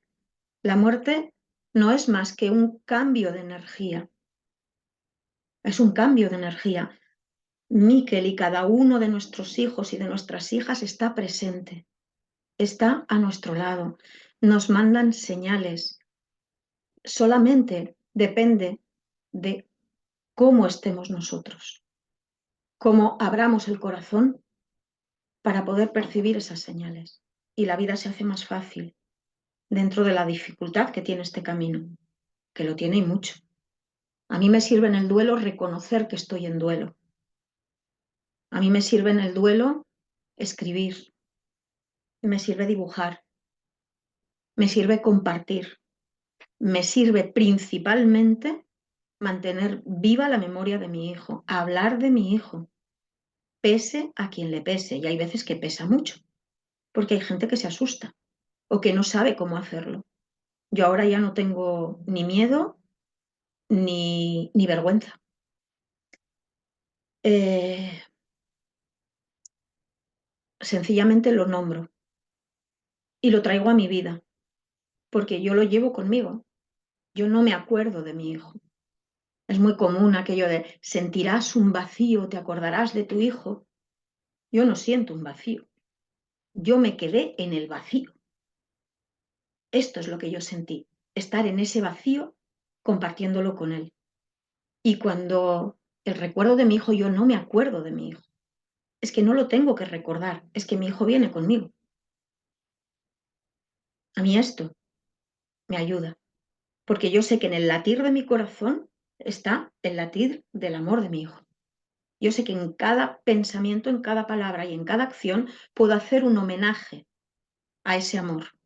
La muerte no es más que un cambio de energía, es un cambio de energía. Miquel y cada uno de nuestros hijos y de nuestras hijas está presente, está a nuestro lado, nos mandan señales. Solamente depende de cómo estemos nosotros, cómo abramos el corazón para poder percibir esas señales. Y la vida se hace más fácil dentro de la dificultad que tiene este camino, que lo tiene y mucho. A mí me sirve en el duelo reconocer que estoy en duelo. A mí me sirve en el duelo escribir, me sirve dibujar, me sirve compartir, me sirve principalmente mantener viva la memoria de mi hijo, hablar de mi hijo, pese a quien le pese. Y hay veces que pesa mucho, porque hay gente que se asusta o que no sabe cómo hacerlo. Yo ahora ya no tengo ni miedo ni vergüenza. Eh, Sencillamente lo nombro y lo traigo a mi vida, porque yo lo llevo conmigo. Yo no me acuerdo de mi hijo. Es muy común aquello de sentirás un vacío, te acordarás de tu hijo. Yo no siento un vacío. Yo me quedé en el vacío. Esto es lo que yo sentí, estar en ese vacío compartiéndolo con él. Y cuando el recuerdo de mi hijo, yo no me acuerdo de mi hijo. Es que no lo tengo que recordar, es que mi hijo viene conmigo. A mí esto me ayuda, porque yo sé que en el latir de mi corazón está el latir del amor de mi hijo. Yo sé que en cada pensamiento, en cada palabra y en cada acción puedo hacer un homenaje a ese amor.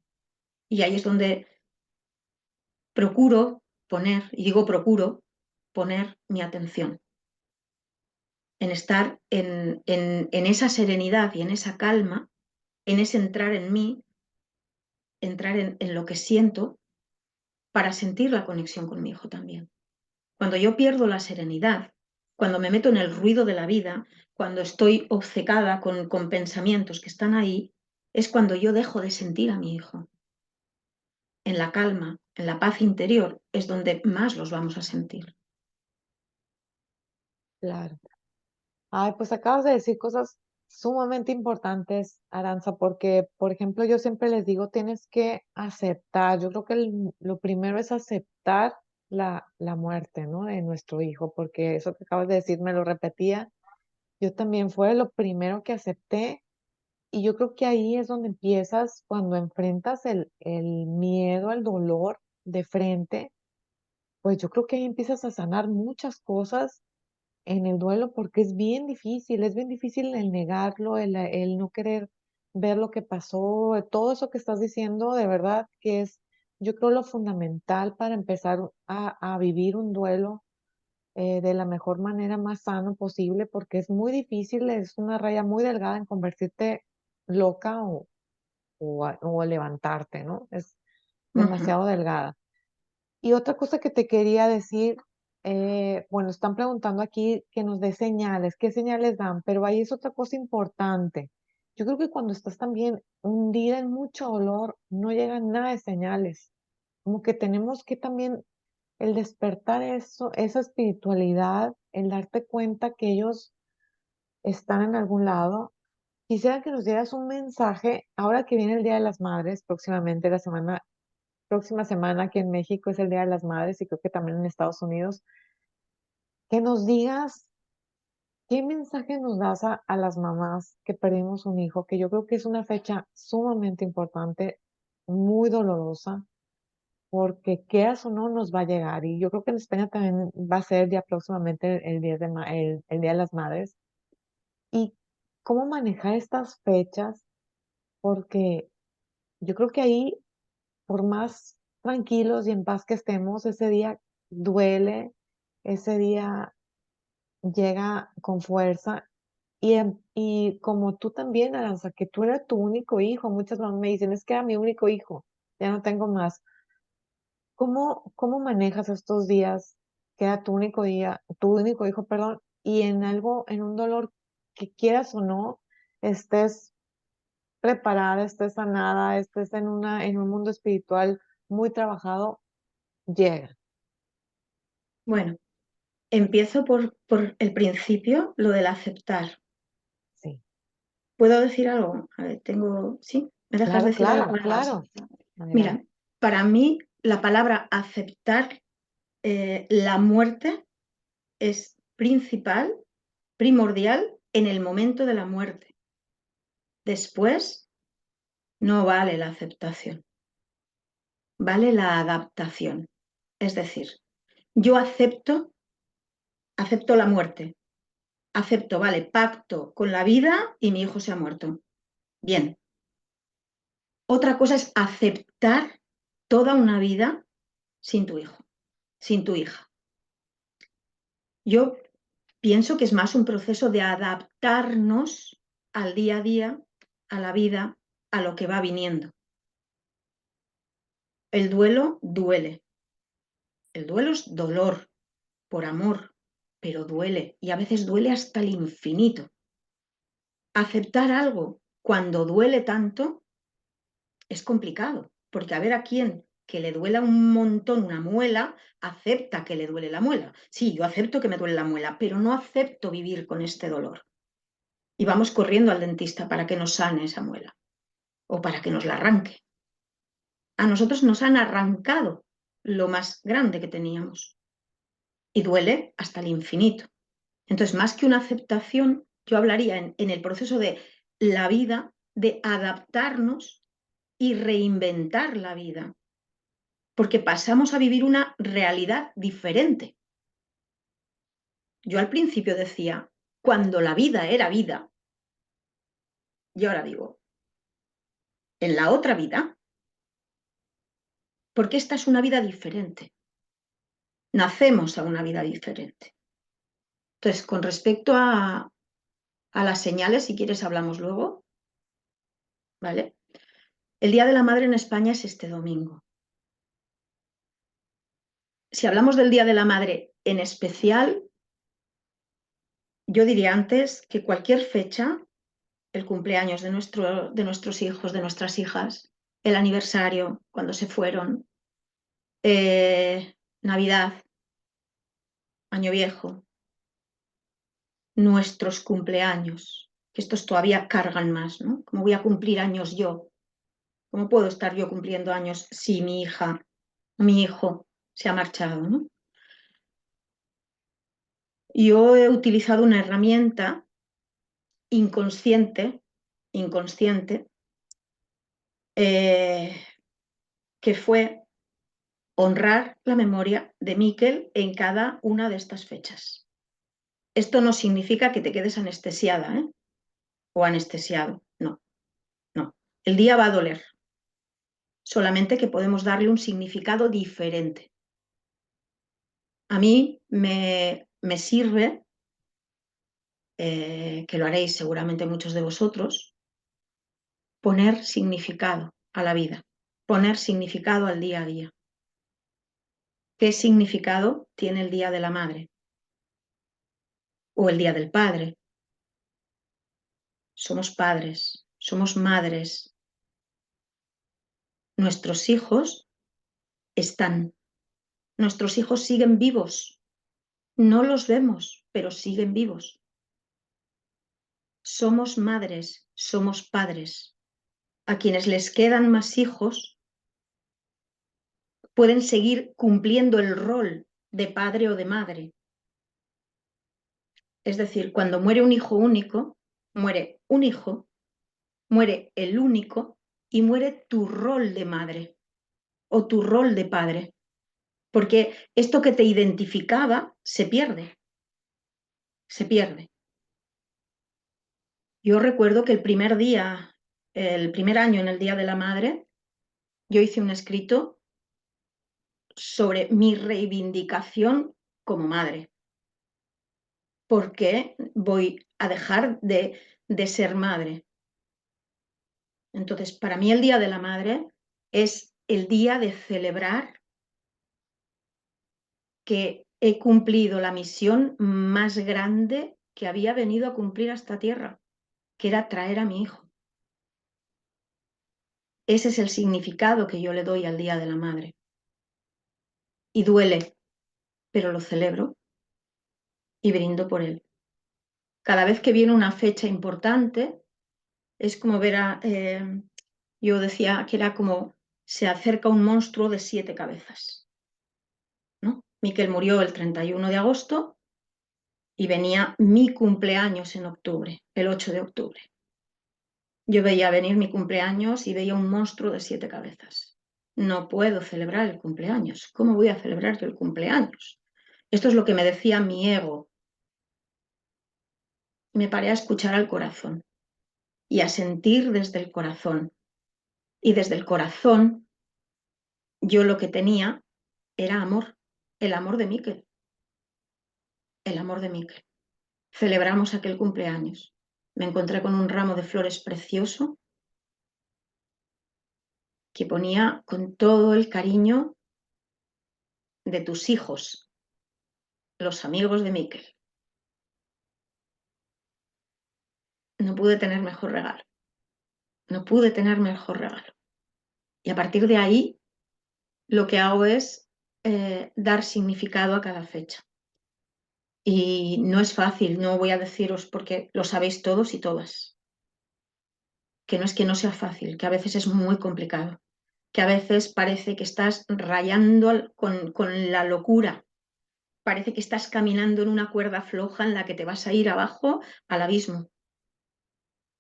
Y ahí es donde procuro poner, y digo procuro, poner mi atención, en estar en esa serenidad y en esa calma, en ese entrar en mí, entrar en lo que siento para sentir la conexión con mi hijo también. Cuando yo pierdo la serenidad, cuando me meto en el ruido de la vida, cuando estoy obcecada con pensamientos que están ahí, es cuando yo dejo de sentir a mi hijo. En la calma, en la paz interior, es donde más los vamos a sentir. Claro. Ay, pues acabas de decir cosas sumamente importantes, Aranza, porque, por ejemplo, yo siempre les digo, tienes que aceptar. Yo creo que lo primero es aceptar la muerte, ¿no? De nuestro hijo, porque eso que acabas de decir me lo repetía. Yo también fue lo primero que acepté Y yo creo que ahí es donde empiezas, cuando enfrentas el miedo al dolor de frente, pues yo creo que ahí empiezas a sanar muchas cosas en el duelo, porque es bien difícil el negarlo, el no querer ver lo que pasó, todo eso que estás diciendo, de verdad que es, yo creo, lo fundamental para empezar a vivir un duelo de la mejor manera, más sano posible, porque es muy difícil, es una raya muy delgada en convertirte loca o a levantarte, ¿no? Es Ujú. demasiado delgada. Y otra cosa que te quería decir, bueno, están preguntando aquí que nos dé señales, ¿qué señales dan? Pero ahí es otra cosa importante. Yo creo que cuando estás también hundida en mucho dolor, no llegan nada de señales. Como que tenemos que también el despertar eso, esa espiritualidad, el darte cuenta que ellos están en algún lado. Quisiera que nos dieras un mensaje, ahora que viene el Día de las Madres, próximamente próxima semana aquí en México es el Día de las Madres y creo que también en Estados Unidos, que nos digas qué mensaje nos das a las mamás que perdimos un hijo, que yo creo que es una fecha sumamente importante, muy dolorosa, porque quieras o no nos va a llegar. Y yo creo que en España también va a ser ya próximamente el Día de las Madres. Y cómo manejar estas fechas, porque yo creo que ahí, por más tranquilos y en paz que estemos, ese día duele, ese día llega con fuerza. Y como tú también, Aranza, que tú eras tu único hijo, muchas mamás me dicen, es que era mi único hijo, ya no tengo más. ¿Cómo manejas estos días que era tu único hijo, perdón, y en algo, en un dolor que quieras o no, estés preparada, estés sanada, estés en un mundo espiritual muy trabajado, llega? Bueno, empiezo por el principio, lo del aceptar. Sí, ¿Puedo decir algo? A ver, tengo... ¿Sí? ¿Me dejas claro, decir algo? claro, claro. Mira, Adelante. para mí la palabra aceptar la muerte es principal, primordial en el momento de la muerte. Después no vale la aceptación, vale la adaptación. Es decir, yo acepto la muerte, acepto, vale, pacto con la vida y mi hijo se ha muerto. Bien. Otra cosa es aceptar toda una vida sin tu hijo, sin tu hija. Yo pienso que es más un proceso de adaptarnos al día a día, a la vida, a lo que va viniendo. El duelo duele. El duelo es dolor por amor, pero duele y a veces duele hasta el infinito. Aceptar algo cuando duele tanto es complicado, porque a ver a quién que le duela un montón una muela, acepta que le duele la muela. Sí, yo acepto que me duele la muela, pero no acepto vivir con este dolor. Y vamos corriendo al dentista para que nos sane esa muela o para que nos la arranque. A nosotros nos han arrancado lo más grande que teníamos y duele hasta el infinito. Entonces, más que una aceptación, yo hablaría en el proceso de la vida, de adaptarnos y reinventar la vida, porque pasamos a vivir una realidad diferente. Yo al principio decía, cuando la vida era vida, y ahora digo, en la otra vida, porque esta es una vida diferente. Nacemos a una vida diferente. Entonces, con respecto a las señales, si quieres hablamos luego, ¿vale? El Día de la Madre en España es este domingo. Si hablamos del Día de la Madre en especial, yo diría antes que cualquier fecha, el cumpleaños de nuestros hijos, de nuestras hijas, el aniversario, cuando se fueron, Navidad, Año Viejo, nuestros cumpleaños, que estos todavía cargan más, ¿no? ¿Cómo voy a cumplir años yo? ¿Cómo puedo estar yo cumpliendo años si mi hija, mi hijo se ha marchado, ¿no? Yo he utilizado una herramienta inconsciente, inconsciente, que fue honrar la memoria de Miquel en cada una de estas fechas. Esto no significa que te quedes anestesiada, ¿eh? O anestesiado, no, no. El día va a doler, solamente que podemos darle un significado diferente. A mí me sirve, que lo haréis seguramente muchos de vosotros, poner significado a la vida, poner significado al día a día. ¿Qué significado tiene el Día de la Madre? O el Día del Padre. Somos padres, somos madres. Nuestros hijos están, nuestros hijos siguen vivos. No los vemos, pero siguen vivos. Somos madres, somos padres. A quienes les quedan más hijos pueden seguir cumpliendo el rol de padre o de madre. Es decir, cuando muere un hijo único, muere un hijo, muere el único y muere tu rol de madre o tu rol de padre. Porque esto que te identificaba se pierde, se pierde. Yo recuerdo que el primer día, el primer año en el Día de la Madre, yo hice un escrito sobre mi reivindicación como madre. Porque voy a dejar de ser madre. Entonces, para mí el Día de la Madre es el día de celebrar que he cumplido la misión más grande que había venido a cumplir a esta tierra, que era traer a mi hijo. Ese es el significado que yo le doy al Día de la Madre. Y duele, pero lo celebro y brindo por él. Cada vez que viene una fecha importante, es como ver a... yo decía que era como se acerca un monstruo de 7 cabezas, ¿no? Miquel murió el 31 de agosto y venía mi cumpleaños en octubre, el 8 de octubre. Yo veía venir mi cumpleaños y veía un monstruo de 7 cabezas. No puedo celebrar el cumpleaños. ¿Cómo voy a celebrar yo el cumpleaños? Esto es lo que me decía mi ego. Me paré a escuchar al corazón y a sentir desde el corazón. Y desde el corazón yo lo que tenía era amor, el amor de Miquel, el amor de Miquel. Celebramos aquel cumpleaños. Me encontré con un ramo de flores precioso que ponía con todo el cariño de tus hijos, los amigos de Miquel. No pude tener mejor regalo. No pude tener mejor regalo. Y a partir de ahí, lo que hago es dar significado a cada fecha. Y no es fácil, no voy a deciros porque lo sabéis todos y todas. Que no sea fácil, que a veces es muy complicado. Que a veces parece que estás rayando con la locura. Parece que estás caminando en una cuerda floja en la que te vas a ir abajo al abismo.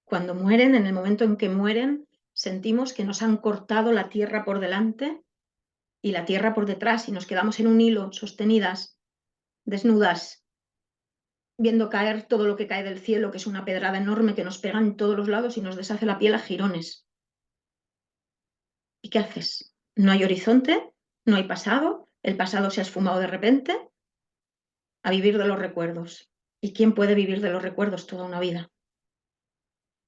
Cuando mueren, en el momento en que mueren, sentimos que nos han cortado la tierra por delante y la tierra por detrás y nos quedamos en un hilo, sostenidas, desnudas, viendo caer todo lo que cae del cielo, que es una pedrada enorme que nos pega en todos los lados y nos deshace la piel a jirones. ¿Y qué haces? No hay horizonte, no hay pasado, el pasado se ha esfumado de repente, a vivir de los recuerdos. ¿Y quién puede vivir de los recuerdos toda una vida?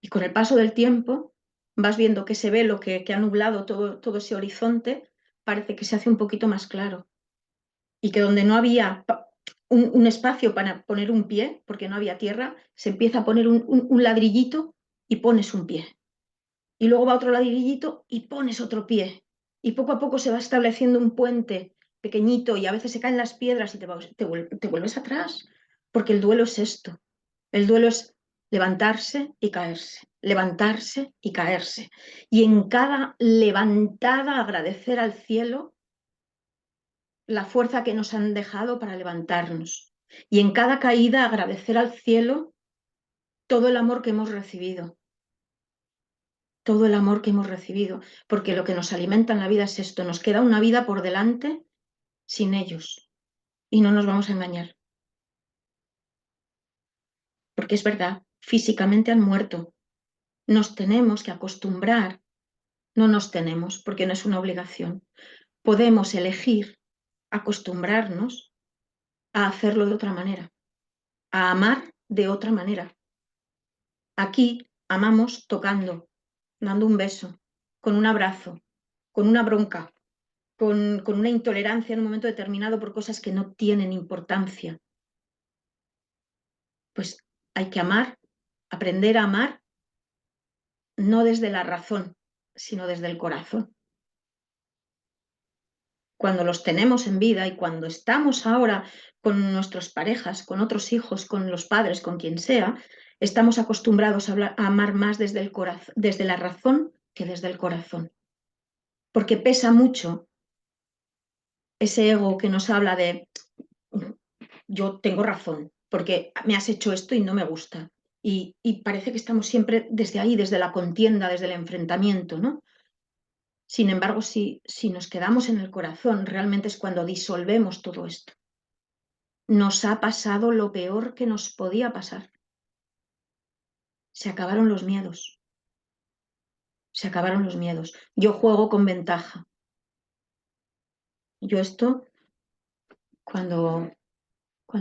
Y con el paso del tiempo vas viendo que ese velo que ha nublado todo ese horizonte parece que se hace un poquito más claro. Y que donde no había un espacio para poner un pie, porque no había tierra, se empieza a poner un ladrillito y pones un pie. Y luego va otro ladrillito y pones otro pie. Y poco a poco se va estableciendo un puente pequeñito y a veces se caen las piedras y te vuelves atrás. Porque el duelo es esto. El duelo es levantarse y caerse, levantarse y caerse. Y en cada levantada agradecer al cielo la fuerza que nos han dejado para levantarnos. Y en cada caída agradecer al cielo todo el amor que hemos recibido. todo el amor que hemos recibido, porque lo que nos alimenta en la vida es esto, nos queda una vida por delante sin ellos y no nos vamos a engañar, porque es verdad, físicamente han muerto, nos tenemos que acostumbrar, no nos tenemos, porque no es una obligación, podemos elegir acostumbrarnos a hacerlo de otra manera, a amar de otra manera. Aquí amamos tocando, dando un beso, con un abrazo, con una bronca, con una intolerancia en un momento determinado por cosas que no tienen importancia. Pues hay que amar, aprender a amar, no desde la razón, sino desde el corazón. Cuando los tenemos en vida y cuando estamos ahora con nuestras parejas, con otros hijos, con los padres, con quien sea, estamos acostumbrados a amar más desde el corazón, desde la razón que desde el corazón. Porque pesa mucho ese ego que nos habla de yo tengo razón, porque me has hecho esto y no me gusta. Y parece que estamos siempre desde ahí, desde la contienda, desde el enfrentamiento, ¿no? Sin embargo, si nos quedamos en el corazón, realmente es cuando disolvemos todo esto. Nos ha pasado lo peor que nos podía pasar. Se acabaron los miedos. Se acabaron los miedos. Yo juego con ventaja. Yo esto, cuando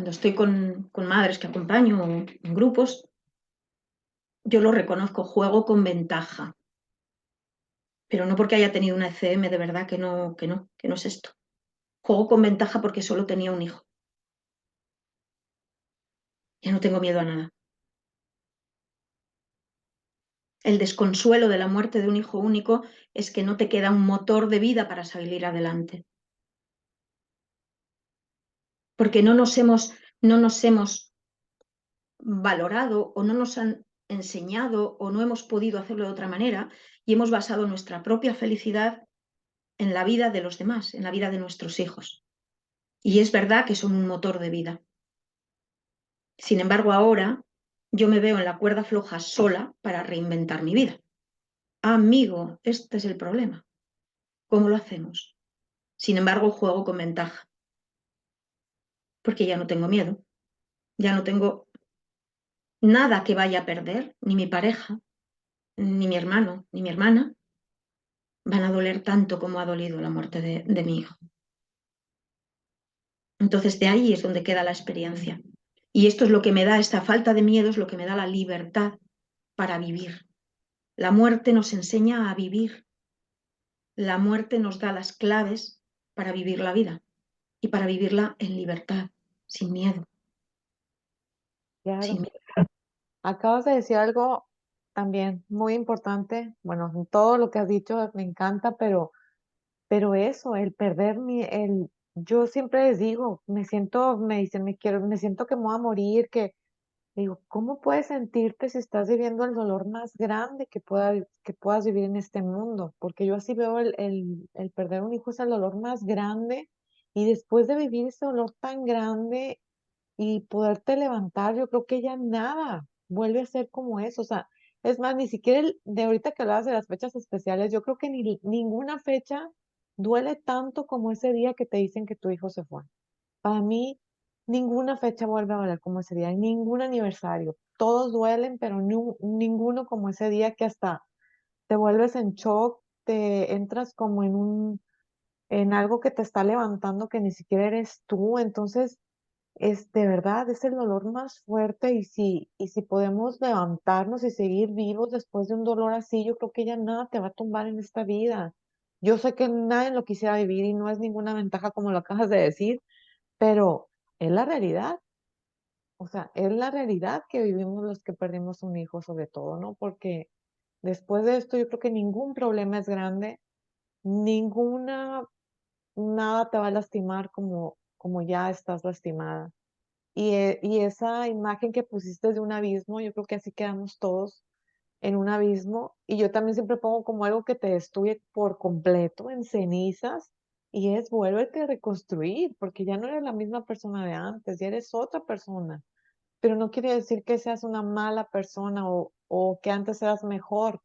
estoy con madres que acompaño en grupos, yo lo reconozco, juego con ventaja. Pero no porque haya tenido una ECM, de verdad que no es esto. Juego con ventaja porque solo tenía un hijo. Ya no tengo miedo a nada. El desconsuelo de la muerte de un hijo único es que no te queda un motor de vida para salir adelante. Porque no nos hemos valorado o no nos han enseñado o no hemos podido hacerlo de otra manera y hemos basado nuestra propia felicidad en la vida de los demás, en la vida de nuestros hijos. Y es verdad que son un motor de vida. Sin embargo, ahora yo me veo en la cuerda floja sola para reinventar mi vida. Amigo, este es el problema. ¿Cómo lo hacemos? Sin embargo, juego con ventaja, porque ya no tengo miedo, ya no tengo nada que vaya a perder, ni mi pareja, ni mi hermano, ni mi hermana, van a doler tanto como ha dolido la muerte de mi hijo. Entonces, de ahí es donde queda la experiencia. Y esto es lo que me da, esta falta de miedo es lo que me da la libertad para vivir. La muerte nos enseña a vivir. La muerte nos da las claves para vivir la vida y para vivirla en libertad, sin miedo, sin Claro. miedo. Acabas de decir algo también muy importante. Bueno, todo lo que has dicho me encanta, pero eso, el perder yo siempre les digo, me dicen, me siento que me voy a morir, que digo, ¿cómo puedes sentirte si estás viviendo el dolor más grande que puedas vivir en este mundo? Porque yo así veo el perder un hijo es el dolor más grande y después de vivir ese dolor tan grande y poderte levantar, yo creo que ya nada vuelve a ser como eso. O sea, es más, ni siquiera de ahorita que hablabas de las fechas especiales, yo creo que ninguna fecha duele tanto como ese día que te dicen que tu hijo se fue. Para mí, ninguna fecha vuelve a valer como ese día, ningún aniversario. Todos duelen, pero ninguno como ese día que hasta te vuelves en shock, te entras como en algo que te está levantando que ni siquiera eres tú. Entonces, es de verdad, es el dolor más fuerte y si podemos levantarnos y seguir vivos después de un dolor así, yo creo que ya nada te va a tumbar en esta vida. Yo sé que nadie lo quisiera vivir y no es ninguna ventaja como lo acabas de decir, pero es la realidad. O sea, es la realidad que vivimos los que perdimos un hijo sobre todo, ¿no? Porque después de esto yo creo que ningún problema es grande, ninguna, nada te va a lastimar como ya estás lastimada. Y esa imagen que pusiste de un abismo, yo creo que así quedamos todos en un abismo. Y yo también siempre pongo como algo que te destruye por completo, en cenizas, y es vuélvete a reconstruir, porque ya no eres la misma persona de antes, ya eres otra persona. Pero no quiere decir que seas una mala persona o que antes eras mejor.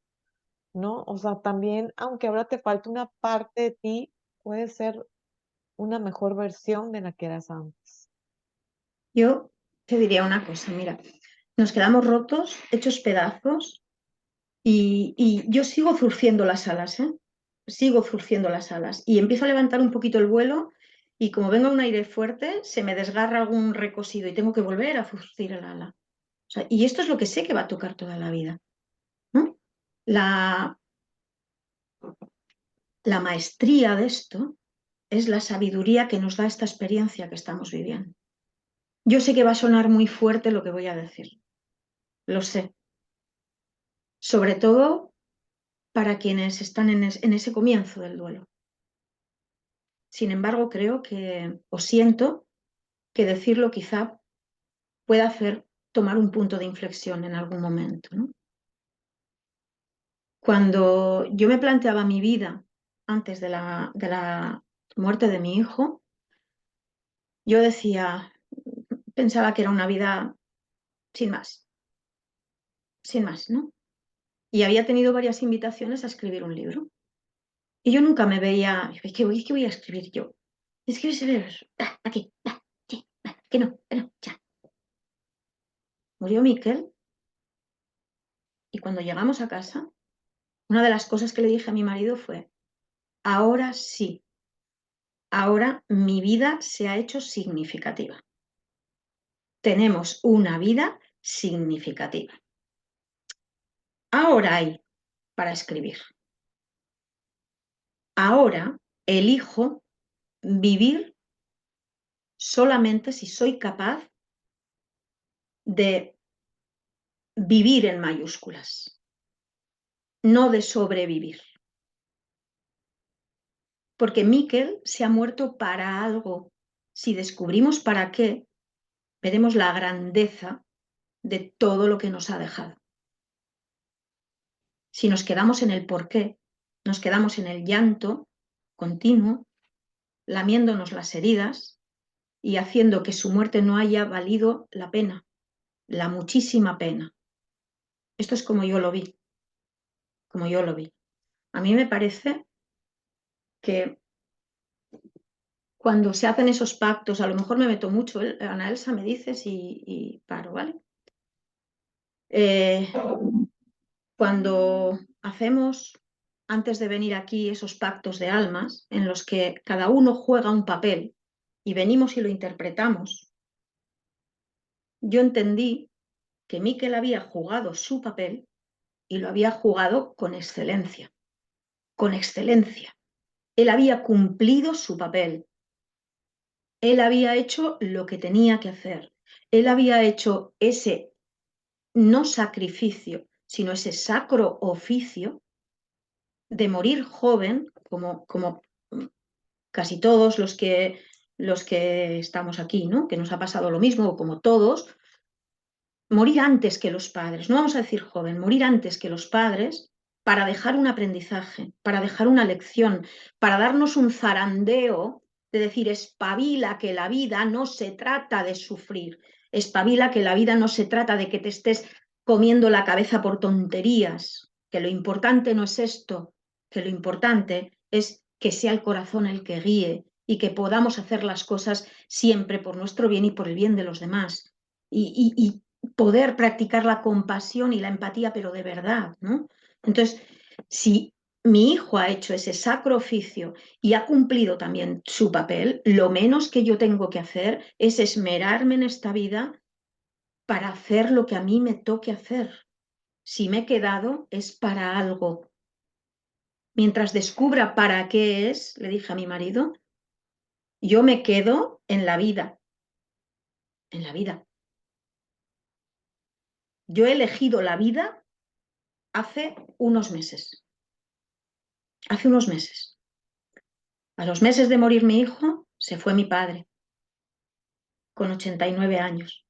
¿no? O sea, también, aunque ahora te falte una parte de ti, puedes ser una mejor versión de la que eras antes. Yo te diría una cosa, mira, nos quedamos rotos, hechos pedazos y yo sigo zurciendo las alas, ¿eh? Sigo zurciendo las alas y empiezo a levantar un poquito el vuelo y como venga un aire fuerte, se me desgarra algún recosido y tengo que volver a zurcir el ala. O sea, y esto es lo que sé que va a tocar toda la vida, ¿no? La, la maestría de esto es la sabiduría que nos da esta experiencia que estamos viviendo. Yo sé que va a sonar muy fuerte lo que voy a decir, lo sé, sobre todo para quienes están en ese comienzo del duelo. Sin embargo, creo que, o siento, que decirlo quizá pueda hacer tomar un punto de inflexión en algún momento, ¿no? Cuando yo me planteaba mi vida antes de la muerte de mi hijo, yo decía, pensaba que era una vida sin más, ¿no? Y había tenido varias invitaciones a escribir un libro. Y yo nunca me veía, qué voy a escribir yo? Escribes el libro, aquí, sí, que no, ya. Murió Miquel y cuando llegamos a casa, una de las cosas que le dije a mi marido fue, ahora sí, ahora mi vida se ha hecho significativa. Tenemos una vida significativa. Ahora hay para escribir. Ahora elijo vivir solamente si soy capaz de vivir en mayúsculas, no de sobrevivir. Porque Miquel se ha muerto para algo. Si descubrimos para qué, veremos la grandeza de todo lo que nos ha dejado. Si nos quedamos en el por qué, nos quedamos en el llanto continuo, lamiéndonos las heridas y haciendo que su muerte no haya valido la pena, la muchísima pena. Esto es como yo lo vi, como yo lo vi. A mí me parece que cuando se hacen esos pactos, a lo mejor me meto mucho, Ana Elsa me dices y paro, ¿vale? Eh, cuando hacemos, antes de venir aquí, esos pactos de almas en los que cada uno juega un papel y venimos y lo interpretamos, yo entendí que Miquel había jugado su papel y lo había jugado con excelencia, con excelencia. Él había cumplido su papel, él había hecho lo que tenía que hacer, él había hecho ese no sacrificio, sino ese sacro oficio de morir joven, como casi todos los que estamos aquí, ¿no? Que nos ha pasado lo mismo, como todos, morir antes que los padres, no vamos a decir joven, morir antes que los padres para dejar un aprendizaje, para dejar una lección, para darnos un zarandeo de decir, espabila que la vida no se trata de sufrir, espabila que la vida no se trata de que te estés comiendo la cabeza por tonterías, que lo importante no es esto, que lo importante es que sea el corazón el que guíe y que podamos hacer las cosas siempre por nuestro bien y por el bien de los demás. Y poder practicar la compasión y la empatía, pero de verdad, ¿no? Entonces, si mi hijo ha hecho ese sacro oficio y ha cumplido también su papel, lo menos que yo tengo que hacer es esmerarme en esta vida para hacer lo que a mí me toque hacer. Si me he quedado es para algo. Mientras descubra para qué es, le dije a mi marido, yo me quedo en la vida, en la vida. Yo he elegido la vida hace unos meses. Hace unos meses. A los meses de morir mi hijo, se fue mi padre, con 89 años.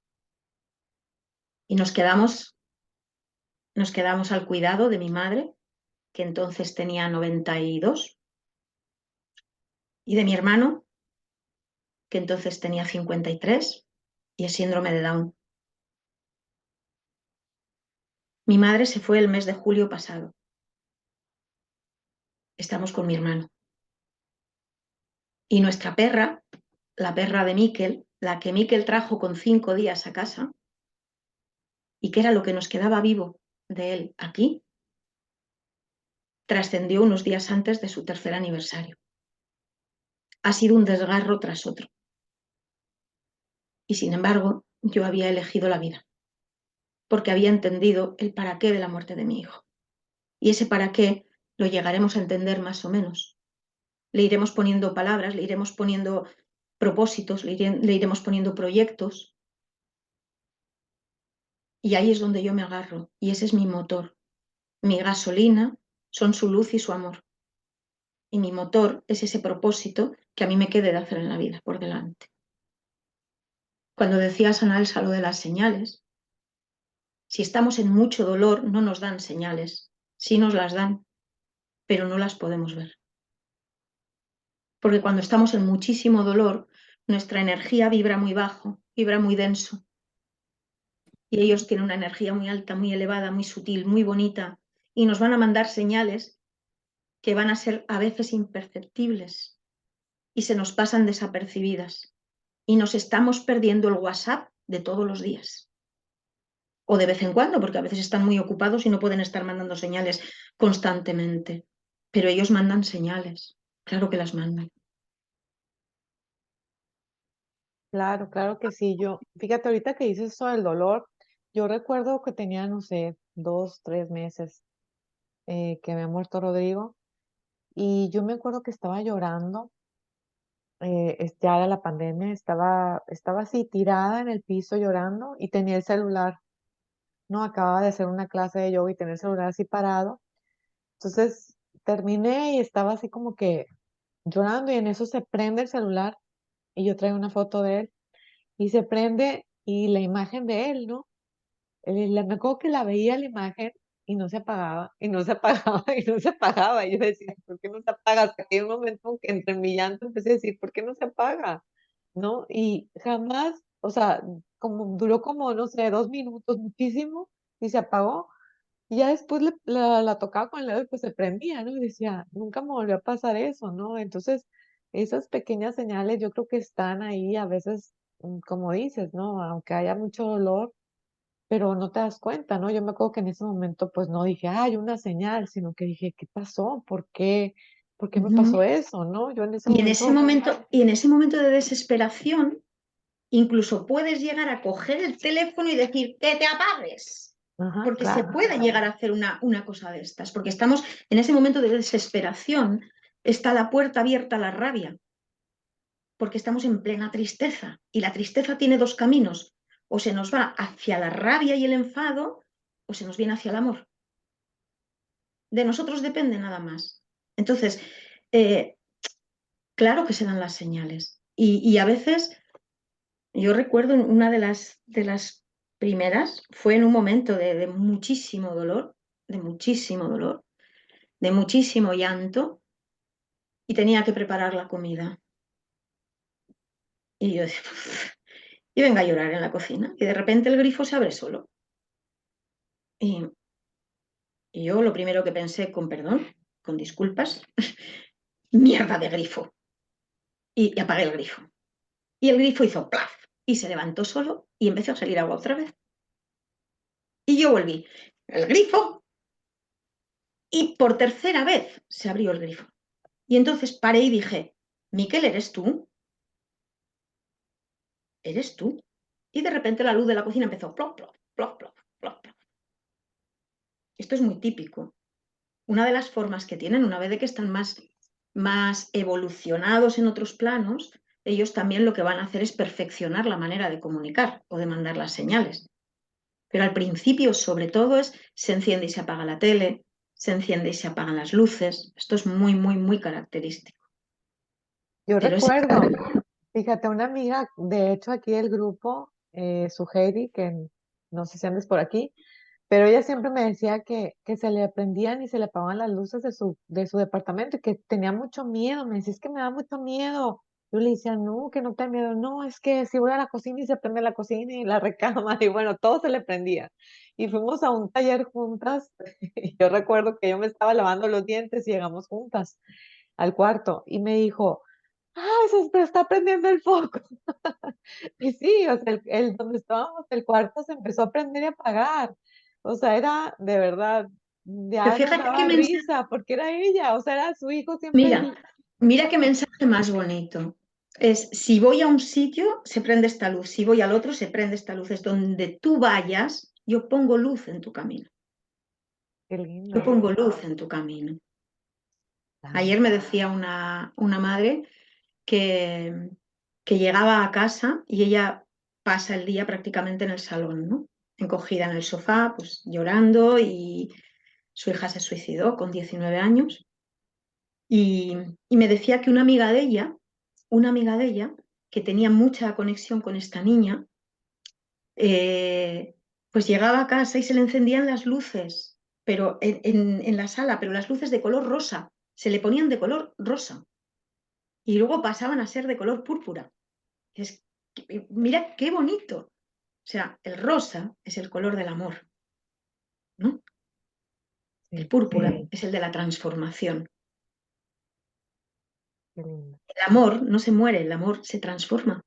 Y nos quedamos al cuidado de mi madre, que entonces tenía 92, y de mi hermano, que entonces tenía 53, y es síndrome de Down. Mi madre se fue el mes de julio pasado. estamos con mi hermano. Y nuestra perra, la perra de Miquel, la que Miquel trajo con 5 días a casa, y que era lo que nos quedaba vivo de él aquí, trascendió unos días antes de su 3er aniversario. Ha sido un desgarro tras otro. Y sin embargo, yo había elegido la vida, porque había entendido el para qué de la muerte de mi hijo. Y ese para qué lo llegaremos a entender más o menos. Le iremos poniendo palabras, le iremos poniendo propósitos, le iremos poniendo proyectos. Y ahí es donde yo me agarro, y ese es mi motor. Mi gasolina son su luz y su amor. Y mi motor es ese propósito que a mí me quede de hacer en la vida por delante. Cuando decías, Ana Elsa, lo de las señales, si estamos en mucho dolor no nos dan señales, sí nos las dan, pero no las podemos ver. Porque cuando estamos en muchísimo dolor, nuestra energía vibra muy bajo, vibra muy denso. Y ellos tienen una energía muy alta, muy elevada, muy sutil, muy bonita, y nos van a mandar señales que van a ser a veces imperceptibles y se nos pasan desapercibidas. Y nos estamos perdiendo el WhatsApp de todos los días. O de vez en cuando, porque a veces están muy ocupados y no pueden estar mandando señales constantemente. Pero ellos mandan señales, claro que las mandan. Claro, claro que sí. Fíjate, ahorita que dices eso del dolor, yo recuerdo que tenía, no sé, 2, 3 meses que había muerto Rodrigo y yo me acuerdo que estaba llorando, ya era la pandemia, estaba así tirada en el piso llorando y tenía el celular, ¿no? Acababa de hacer una clase de yoga y tenía el celular así parado. Entonces terminé y estaba así como que llorando y en eso se prende el celular y yo traigo una foto de él y se prende y la imagen de él, ¿no? Me acuerdo que la veía la imagen y no se apagaba, y no se apagaba, y no se apagaba. Y yo decía, ¿por qué no se apaga? Hasta que hay un momento en que entre mi llanto empecé a decir, ¿por qué no se apaga? ¿No? Y jamás, o sea, duró como, no sé, 2 minutos, muchísimo, y se apagó. Y ya después la tocaba con el dedo y pues se prendía, ¿no? Y decía, nunca me volvió a pasar eso, ¿no? Entonces, esas pequeñas señales yo creo que están ahí a veces, como dices, ¿no? Aunque haya mucho dolor, pero no te das cuenta, ¿no? Yo me acuerdo que en ese momento pues no dije, hay una señal, sino que dije, ¿qué pasó? ¿Por qué? ¿Por qué me Ujú. pasó eso? ¿No? Yo en ese Y en ese momento, momento, y en ese momento de desesperación, incluso puedes llegar a coger el teléfono y decir que te apagues, ajá, porque se claro, puede llegar a hacer una cosa de estas, porque estamos en ese momento de desesperación, está la puerta abierta a la rabia, porque estamos en plena tristeza y la tristeza tiene dos caminos, o se nos va hacia la rabia y el enfado o se nos viene hacia el amor. De nosotros depende nada más. Entonces, eh, claro que se dan las señales y a veces yo recuerdo una de las primeras, fue en un momento de muchísimo dolor, de muchísimo dolor, de muchísimo llanto, y tenía que preparar la comida. Y yo y venga a llorar en la cocina, y de repente el grifo se abre solo. Y, y yo lo primero que pensé, con perdón, con disculpas, mierda de grifo. Y apagué el grifo. Y el grifo hizo plaf, y se levantó solo y empezó a salir agua otra vez. Y yo volví. El grifo. Y por tercera vez se abrió el grifo. Y entonces paré y dije, Miquel, ¿eres tú? ¿Eres tú? Y de repente la luz de la cocina empezó plop, plop, plop, plop, plop, plop. Esto es muy típico. Una de las formas que tienen, una vez de que están más evolucionados en otros planos, ellos también lo que van a hacer es perfeccionar la manera de comunicar o de mandar las señales. Pero al principio, sobre todo, se enciende y se apaga la tele, se enciende y se apagan las luces. Esto es muy, muy, muy característico. yo Pero es recuerdo, fíjate, una amiga, de hecho aquí del grupo, su Heidi, que no sé si andes por aquí, pero ella siempre me decía que se le prendían y se le apagaban las luces de su departamento y que tenía mucho miedo. Me decía, es que me da mucho miedo Yo le decía, no, que no te da miedo. No, es que si voy a la cocina y se prende la cocina y la recámara y bueno, todo se le prendía. Y fuimos a un taller juntas. Y yo recuerdo que yo me estaba lavando los dientes y llegamos juntas al cuarto y me dijo, ay, está prendiendo el foco. Y sí, o sea, donde estábamos, el cuarto se empezó a prender y apagar. O sea, era de verdad, Pero ya nos fíjate qué daba mensaje, risa porque era ella, o sea, era su hijo siempre mira, ahí. mira qué mensaje más bonito. Es, si voy a un sitio, se prende esta luz, si voy al otro, se prende esta luz. Es donde tú vayas, yo pongo luz en tu camino. Qué Yo lindo. pongo luz en tu camino. Claro. Ayer me decía una madre que, que llegaba a casa y ella pasa el día prácticamente en el salón, ¿no? Encogida en el sofá, pues llorando, y su hija se suicidó con 19 años. Y me decía que una amiga de ella, que tenía mucha conexión con esta niña, pues llegaba a casa y se le encendían las luces, pero en la sala, pero las luces de color rosa, se le ponían de color rosa y luego pasaban a ser de color púrpura. Es, mira qué bonito. O sea, el rosa es el color del amor, ¿no? El Sí, púrpura es el de la transformación. qué lindo. El amor no se muere, el amor se transforma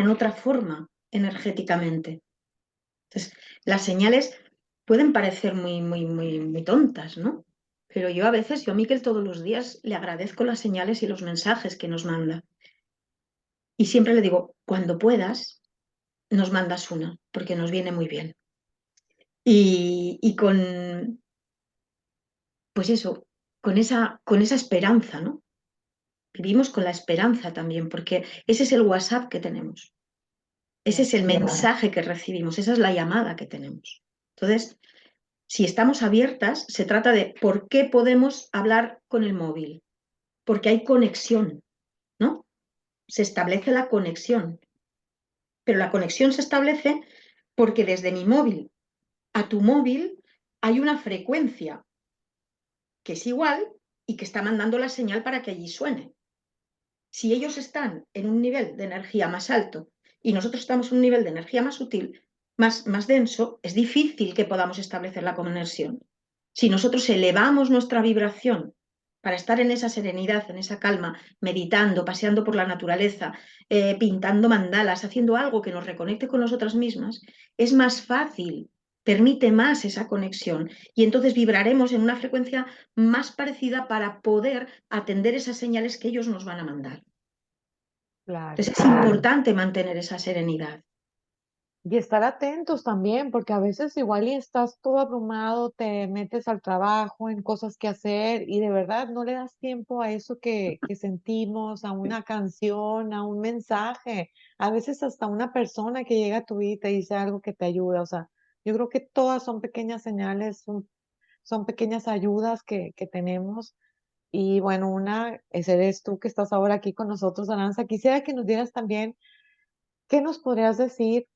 en otra forma energéticamente. Entonces, las señales pueden parecer muy tontas, ¿no? Pero yo a Miquel todos los días le agradezco las señales y los mensajes que nos manda. Y siempre le digo, cuando puedas, nos mandas una, porque nos viene muy bien. Y con, pues eso, con esa esperanza, ¿no? Vivimos con la esperanza también, porque ese es el WhatsApp que tenemos. Ese Claro. es el mensaje que recibimos, esa es la llamada que tenemos. Entonces, si estamos abiertas, se trata de por qué podemos hablar con el móvil, porque hay conexión, ¿no? Se establece la conexión, pero la conexión se establece porque desde mi móvil a tu móvil hay una frecuencia que es igual y que está mandando la señal para que allí suene. Si ellos están en un nivel de energía más alto y nosotros estamos en un nivel de energía más sutil, más denso, es difícil que podamos establecer la conexión. Si nosotros elevamos nuestra vibración para estar en esa serenidad, en esa calma, meditando, paseando por la naturaleza, pintando mandalas, haciendo algo que nos reconecte con nosotras mismas, es más fácil, permite más esa conexión y entonces vibraremos en una frecuencia más parecida para poder atender esas señales que ellos nos van a mandar. Claro. Entonces es importante mantener esa serenidad. Y estar atentos también, porque a veces igual y estás todo abrumado, te metes al trabajo, en cosas que hacer y de verdad no le das tiempo a eso que sentimos, a una canción, a un mensaje, a veces hasta una persona que llega a tu vida y te dice algo que te ayuda. O sea, yo creo que todas son pequeñas señales, son pequeñas ayudas que tenemos. Y bueno, una, ese eres tú que estás ahora aquí con nosotros, Aranza. Quisiera que nos dieras también, ¿qué nos podrías decir?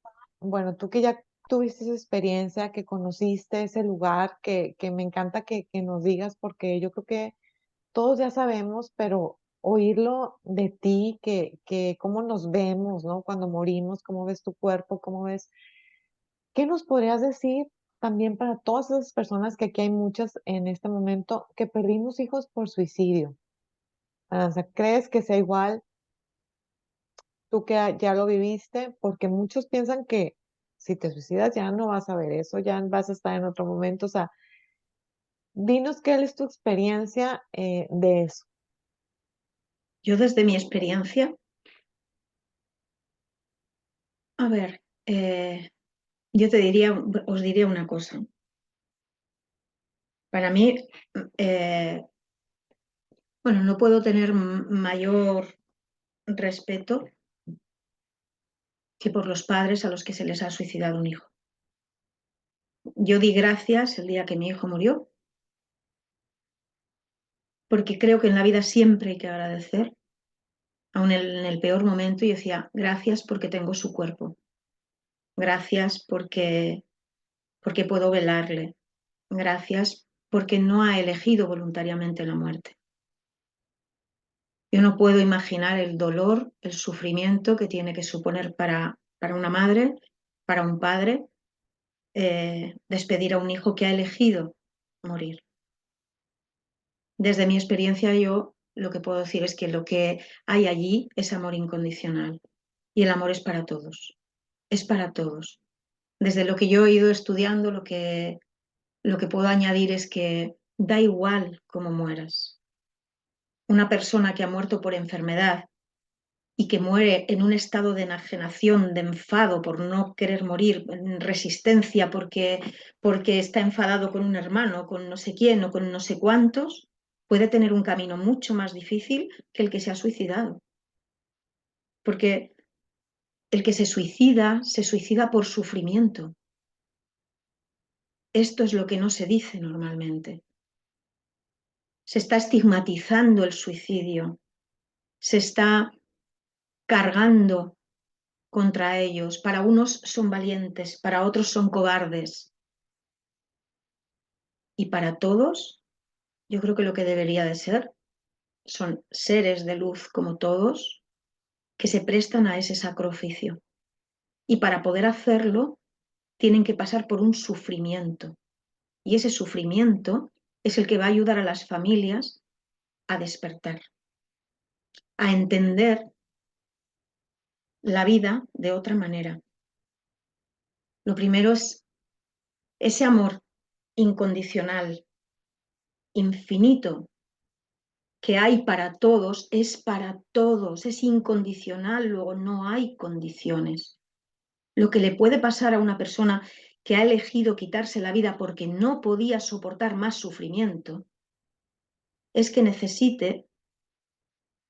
Bueno, tú que ya tuviste esa experiencia, que conociste ese lugar, que me encanta que nos digas, porque yo creo que todos ya sabemos, pero oírlo de ti, que cómo nos vemos, ¿no? Cuando morimos, cómo ves tu cuerpo, cómo ves, ¿qué nos podrías decir también para todas esas personas que aquí hay muchas en este momento que perdimos hijos por suicidio? Aranza, ¿crees que sea igual? Tú que ya lo viviste, porque muchos piensan que si te suicidas ya no vas a ver eso, ya vas a estar en otro momento. O sea, dinos qué es tu experiencia de eso. Yo desde mi experiencia, a ver, yo te diría, os diría una cosa. Para mí, eh, bueno, no puedo tener mayor respeto que por los padres a los que se les ha suicidado un hijo. Yo di gracias el día que mi hijo murió, porque creo que en la vida siempre hay que agradecer, aun en el peor momento, y decía, gracias porque tengo su cuerpo, gracias porque puedo velarle, gracias porque no ha elegido voluntariamente la muerte. Yo no puedo imaginar el dolor, el sufrimiento que tiene que suponer para una madre, para un padre, despedir a un hijo que ha elegido morir. Desde mi experiencia, yo lo que puedo decir es que lo que hay allí es amor incondicional y el amor es para todos, es para todos. Desde lo que yo he ido estudiando, lo que puedo añadir es que da igual cómo mueras. Una persona que ha muerto por enfermedad y que muere en un estado de enajenación, de enfado por no querer morir, en resistencia porque está enfadado con un hermano, con no sé quién o con no sé cuántos, puede tener un camino mucho más difícil que el que se ha suicidado. Porque el que se suicida por sufrimiento. Esto es lo que no se dice normalmente. Se está estigmatizando el suicidio, se está cargando contra ellos. Para unos son valientes, para otros son cobardes. Y para todos, yo creo que lo que debería de ser son seres de luz como todos que se prestan a ese sacrificio. Y para poder hacerlo, tienen que pasar por un sufrimiento. Y ese sufrimiento es el que va a ayudar a las familias a despertar, a entender la vida de otra manera. Lo primero es ese amor incondicional, infinito, que hay para todos, es para todos, es incondicional, luego no hay condiciones. Lo que le puede pasar a una persona que ha elegido quitarse la vida porque no podía soportar más sufrimiento, es que necesite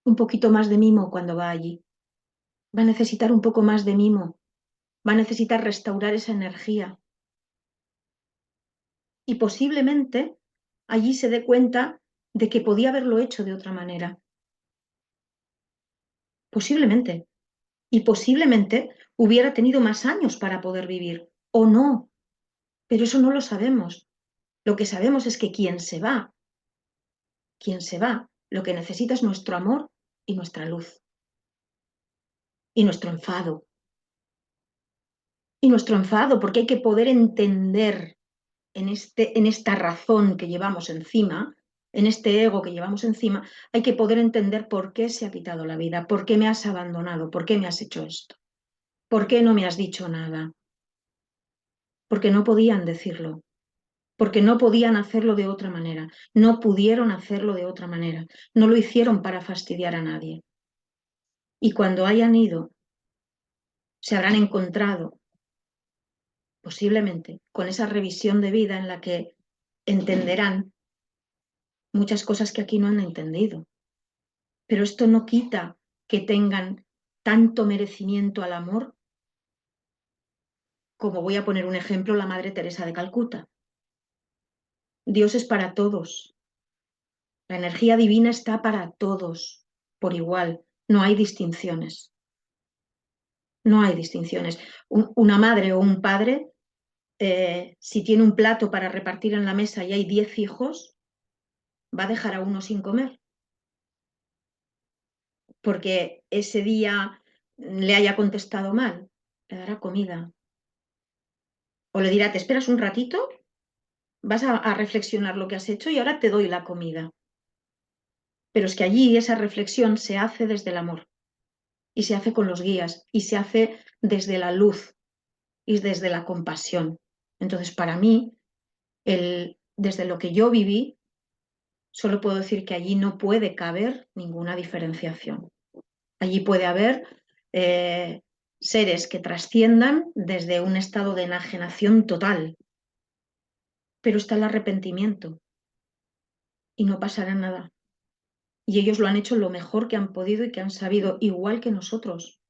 un poquito más de mimo cuando va allí. Va a necesitar un poco más de mimo, va a necesitar restaurar esa energía. Y posiblemente allí se dé cuenta de que podía haberlo hecho de otra manera. Posiblemente. Y posiblemente hubiera tenido más años para poder vivir. O no. Pero eso no lo sabemos. Lo que sabemos es que quien se va, lo que necesita es nuestro amor y nuestra luz. Y nuestro enfado. Y nuestro enfado, porque hay que poder entender en esta razón que llevamos encima, en este ego que llevamos encima, hay que poder entender por qué se ha quitado la vida, por qué me has abandonado, por qué me has hecho esto, por qué no me has dicho nada, porque no podían decirlo, porque no podían hacerlo de otra manera, no pudieron hacerlo de otra manera, no lo hicieron para fastidiar a nadie. Y cuando hayan ido, se habrán encontrado posiblemente con esa revisión de vida en la que entenderán muchas cosas que aquí no han entendido. Pero esto no quita que tengan tanto merecimiento al amor como, voy a poner un ejemplo, la Madre Teresa de Calcuta. Dios es para todos. La energía divina está para todos por igual. No hay distinciones. No hay distinciones. Una madre o un padre, si tiene un plato para repartir en la mesa y hay 10 hijos, va a dejar a uno sin comer. Porque ese día le haya contestado mal, le dará comida. O le dirá, ¿te esperas un ratito? Vas a reflexionar lo que has hecho y ahora te doy la comida. Pero es que allí esa reflexión se hace desde el amor y se hace con los guías y se hace desde la luz y desde la compasión. Entonces, para mí, desde lo que yo viví, solo puedo decir que allí no puede caber ninguna diferenciación. Allí puede haber seres que trasciendan desde un estado de enajenación total, pero está el arrepentimiento y no pasará nada. Y ellos lo han hecho lo mejor que han podido y que han sabido, igual que nosotros,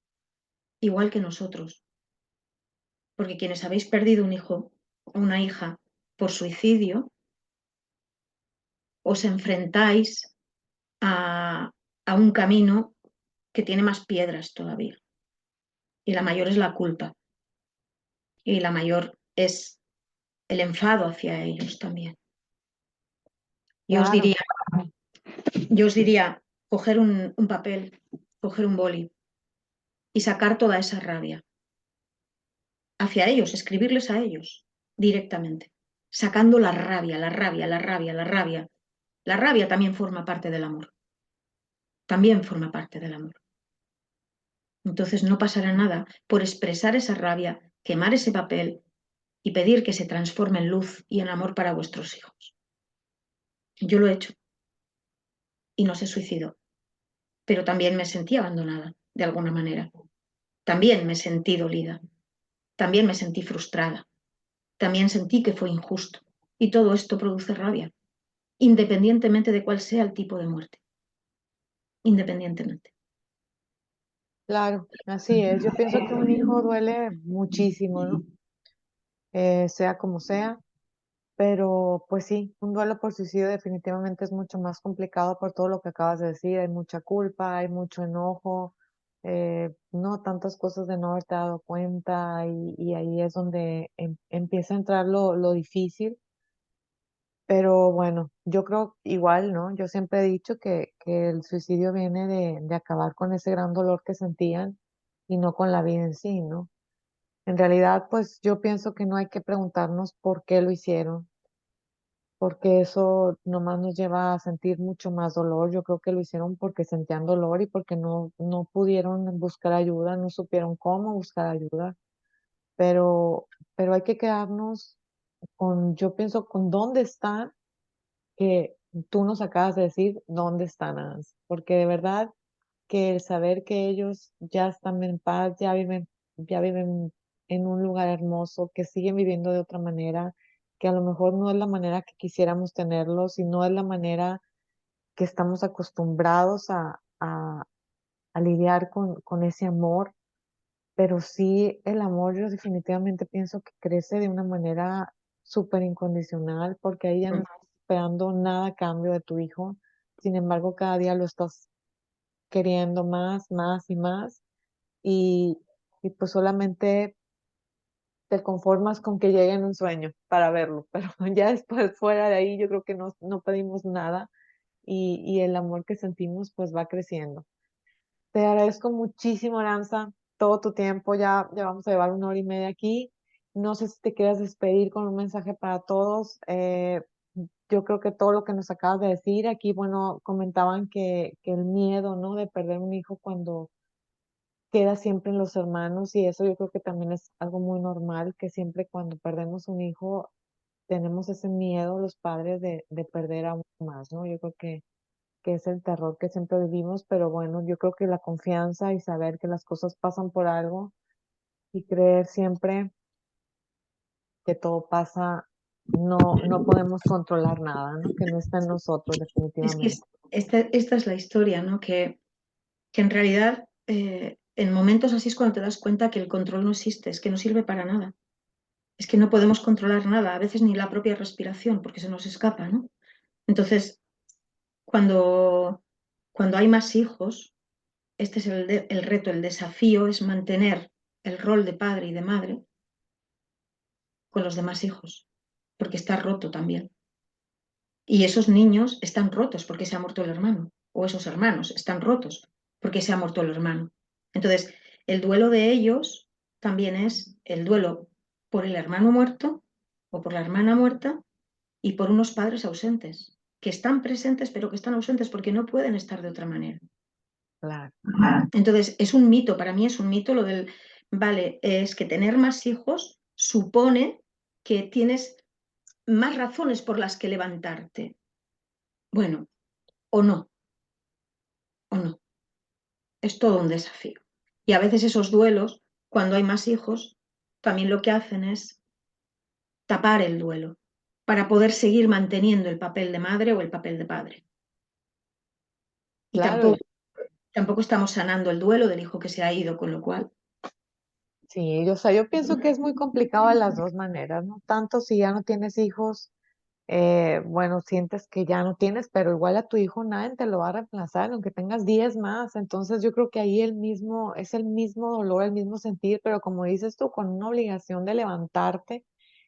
igual que nosotros. Porque quienes habéis perdido un hijo o una hija por suicidio, os enfrentáis a un camino que tiene más piedras todavía. Y la mayor es la culpa. Y la mayor es el enfado hacia ellos también. Yo os Claro. diría, yo os diría, coger un papel, coger un boli y sacar toda esa rabia hacia ellos, escribirles a ellos directamente, sacando la rabia, la rabia, la rabia, la rabia. La rabia también forma parte del amor, también forma parte del amor. Entonces no pasará nada por expresar esa rabia, quemar ese papel y pedir que se transforme en luz y en amor para vuestros hijos. Yo lo he hecho y no se suicidó, pero también me sentí abandonada de alguna manera. También me sentí dolida, también me sentí frustrada, también sentí que fue injusto. Y todo esto produce rabia, independientemente de cuál sea el tipo de muerte, independientemente. Claro, así es. Yo pienso que un hijo duele muchísimo, ¿no? Sea como sea, pero pues sí, un duelo por suicidio definitivamente es mucho más complicado por todo lo que acabas de decir. Hay mucha culpa, hay mucho enojo, no tantas cosas de no haberte dado cuenta y ahí es donde empieza a entrar lo difícil. Pero bueno, yo creo igual, ¿no? Yo siempre he dicho que el suicidio viene de acabar con ese gran dolor que sentían y no con la vida en sí, ¿no? En realidad, pues yo pienso que no hay que preguntarnos por qué lo hicieron, porque eso nomás nos lleva a sentir mucho más dolor. Yo creo que lo hicieron porque sentían dolor y porque no pudieron buscar ayuda, no supieron cómo buscar ayuda, pero, pero hay que quedarnos con, yo pienso, con dónde están, que tú nos acabas de decir dónde están, Ans, porque de verdad que el saber que ellos ya están en paz, ya viven en un lugar hermoso, que siguen viviendo de otra manera, que a lo mejor no es la manera que quisiéramos tenerlo, sino es la manera que estamos acostumbrados a lidiar con ese amor, pero sí el amor yo definitivamente pienso que crece de una manera súper incondicional, porque ahí ya no estás esperando nada a cambio de tu hijo, sin embargo cada día lo estás queriendo más, más y más y, y pues solamente te conformas con que llegue en un sueño para verlo, pero ya después fuera de ahí yo creo que no pedimos nada y el amor que sentimos pues va creciendo. Te agradezco muchísimo, Aranza, todo tu tiempo, ya vamos a llevar 1 hora y media aquí. No sé si te quieras despedir con un mensaje para todos. Yo creo que todo lo que nos acabas de decir aquí, bueno, comentaban que el miedo, ¿no? De perder un hijo cuando queda siempre en los hermanos y eso yo creo que también es algo muy normal, que siempre cuando perdemos un hijo tenemos ese miedo los padres de perder a uno más, ¿no? Yo creo que es el terror que siempre vivimos, pero bueno, yo creo que la confianza y saber que las cosas pasan por algo y creer siempre que todo pasa, no podemos controlar nada, ¿no? Que no está en nosotros Es que definitivamente. esta es la historia, ¿no? Que en realidad en momentos así es cuando te das cuenta que el control no existe, es que no sirve para nada. Es que no podemos controlar nada, a veces ni la propia respiración, porque se nos escapa, ¿no? Entonces, cuando, cuando hay más hijos, este es el reto, el desafío es mantener el rol de padre y de madre con los demás hijos, porque está roto también. Y esos niños están rotos porque se ha muerto el hermano, o esos hermanos están rotos porque se ha muerto el hermano. Entonces, el duelo de ellos también es el duelo por el hermano muerto o por la hermana muerta y por unos padres ausentes, que están presentes pero que están ausentes porque no pueden estar de otra manera. Claro, Entonces, es un mito, para mí es un mito lo del, vale, es que tener más hijos supone que tienes más razones por las que levantarte. Bueno, o no, o no. Es todo un desafío. Y a veces esos duelos, cuando hay más hijos, también lo que hacen es tapar el duelo para poder seguir manteniendo el papel de madre o el papel de padre. Y claro, tampoco estamos sanando el duelo del hijo que se ha ido, con lo cual. sí, o sea, yo pienso que es muy complicado de las dos maneras, ¿no? Tanto si ya no tienes hijos, bueno, sientes que ya no tienes, pero igual a tu hijo nadie te lo va a reemplazar, aunque tengas 10 más. Entonces yo creo que ahí es el mismo dolor, el mismo sentir, pero como dices tú, con una obligación de levantarte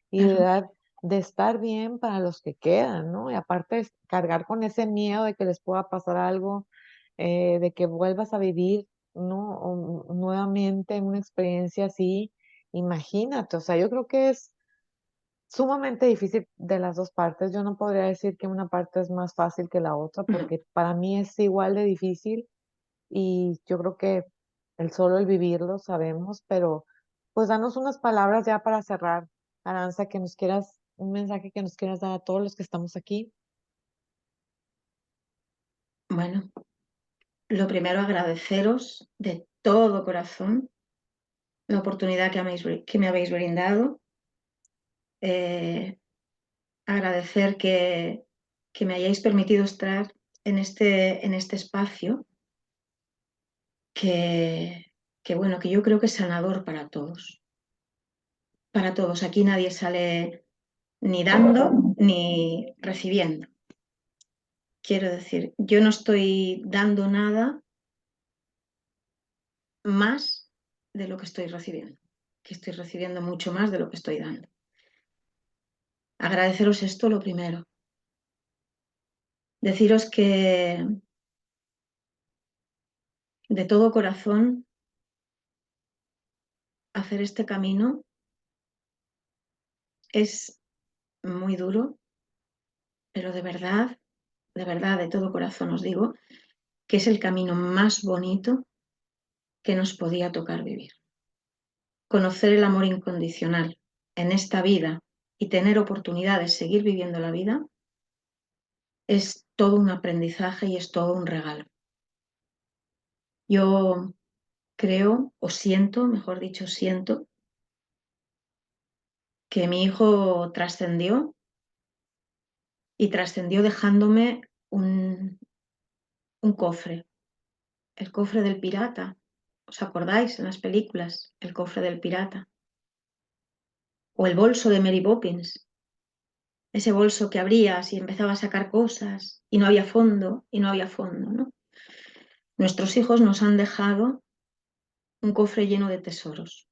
y Claro. de estar bien para los que quedan, ¿no? Y aparte cargar con ese miedo de que les pueda pasar algo. de que vuelvas a vivir, ¿no? Nuevamente una experiencia así, imagínate, o sea, yo creo que es sumamente difícil de las dos partes. Yo no podría decir que una parte es más fácil que la otra, No. porque para mí es igual de difícil y yo creo que el vivirlo sabemos, pero pues danos unas palabras ya para cerrar, Aranza, que nos quieras, un mensaje que nos quieras dar a todos los que estamos aquí. Bueno, lo primero, agradeceros de todo corazón la oportunidad que me habéis brindado. Eh, Agradecer que me hayáis permitido estar en este espacio que, bueno, que yo creo que es sanador para todos. Para todos. Aquí nadie sale ni dando ni recibiendo. Quiero decir, yo no estoy dando nada más de lo que estoy recibiendo, que estoy recibiendo mucho más de lo que estoy dando. Agradeceros esto lo primero. Deciros que de todo corazón hacer este camino es muy duro, pero de verdad, de todo corazón os digo que es el camino más bonito que nos podía tocar vivir. Conocer el amor incondicional en esta vida y tener oportunidad de seguir viviendo la vida es todo un aprendizaje y es todo un regalo. Yo creo, o siento, mejor dicho, siento que mi hijo trascendió y trascendió dejándome un cofre, el cofre del pirata. ¿Os acordáis en las películas? El cofre del pirata. O el bolso de Mary Poppins, ese bolso que abrías y empezaba a sacar cosas y no había fondo, y no había fondo, ¿no? Nuestros hijos nos han dejado un cofre lleno de tesoros.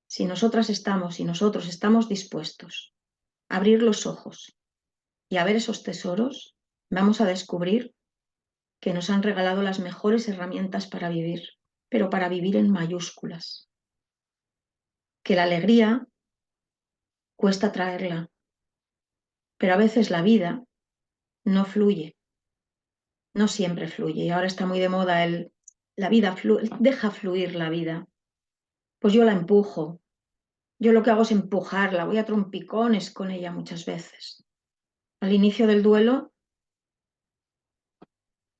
Si nosotras estamos y nosotros estamos dispuestos a abrir los ojos y a ver esos tesoros, vamos a descubrir que nos han regalado las mejores herramientas para vivir, pero para vivir en mayúsculas. Que la alegría cuesta traerla, pero a veces la vida no fluye, no siempre fluye. Y ahora está muy de moda la vida deja fluir la vida. Pues yo la empujo. Yo lo que hago es empujarla, voy a trompicones con ella muchas veces. Al inicio del duelo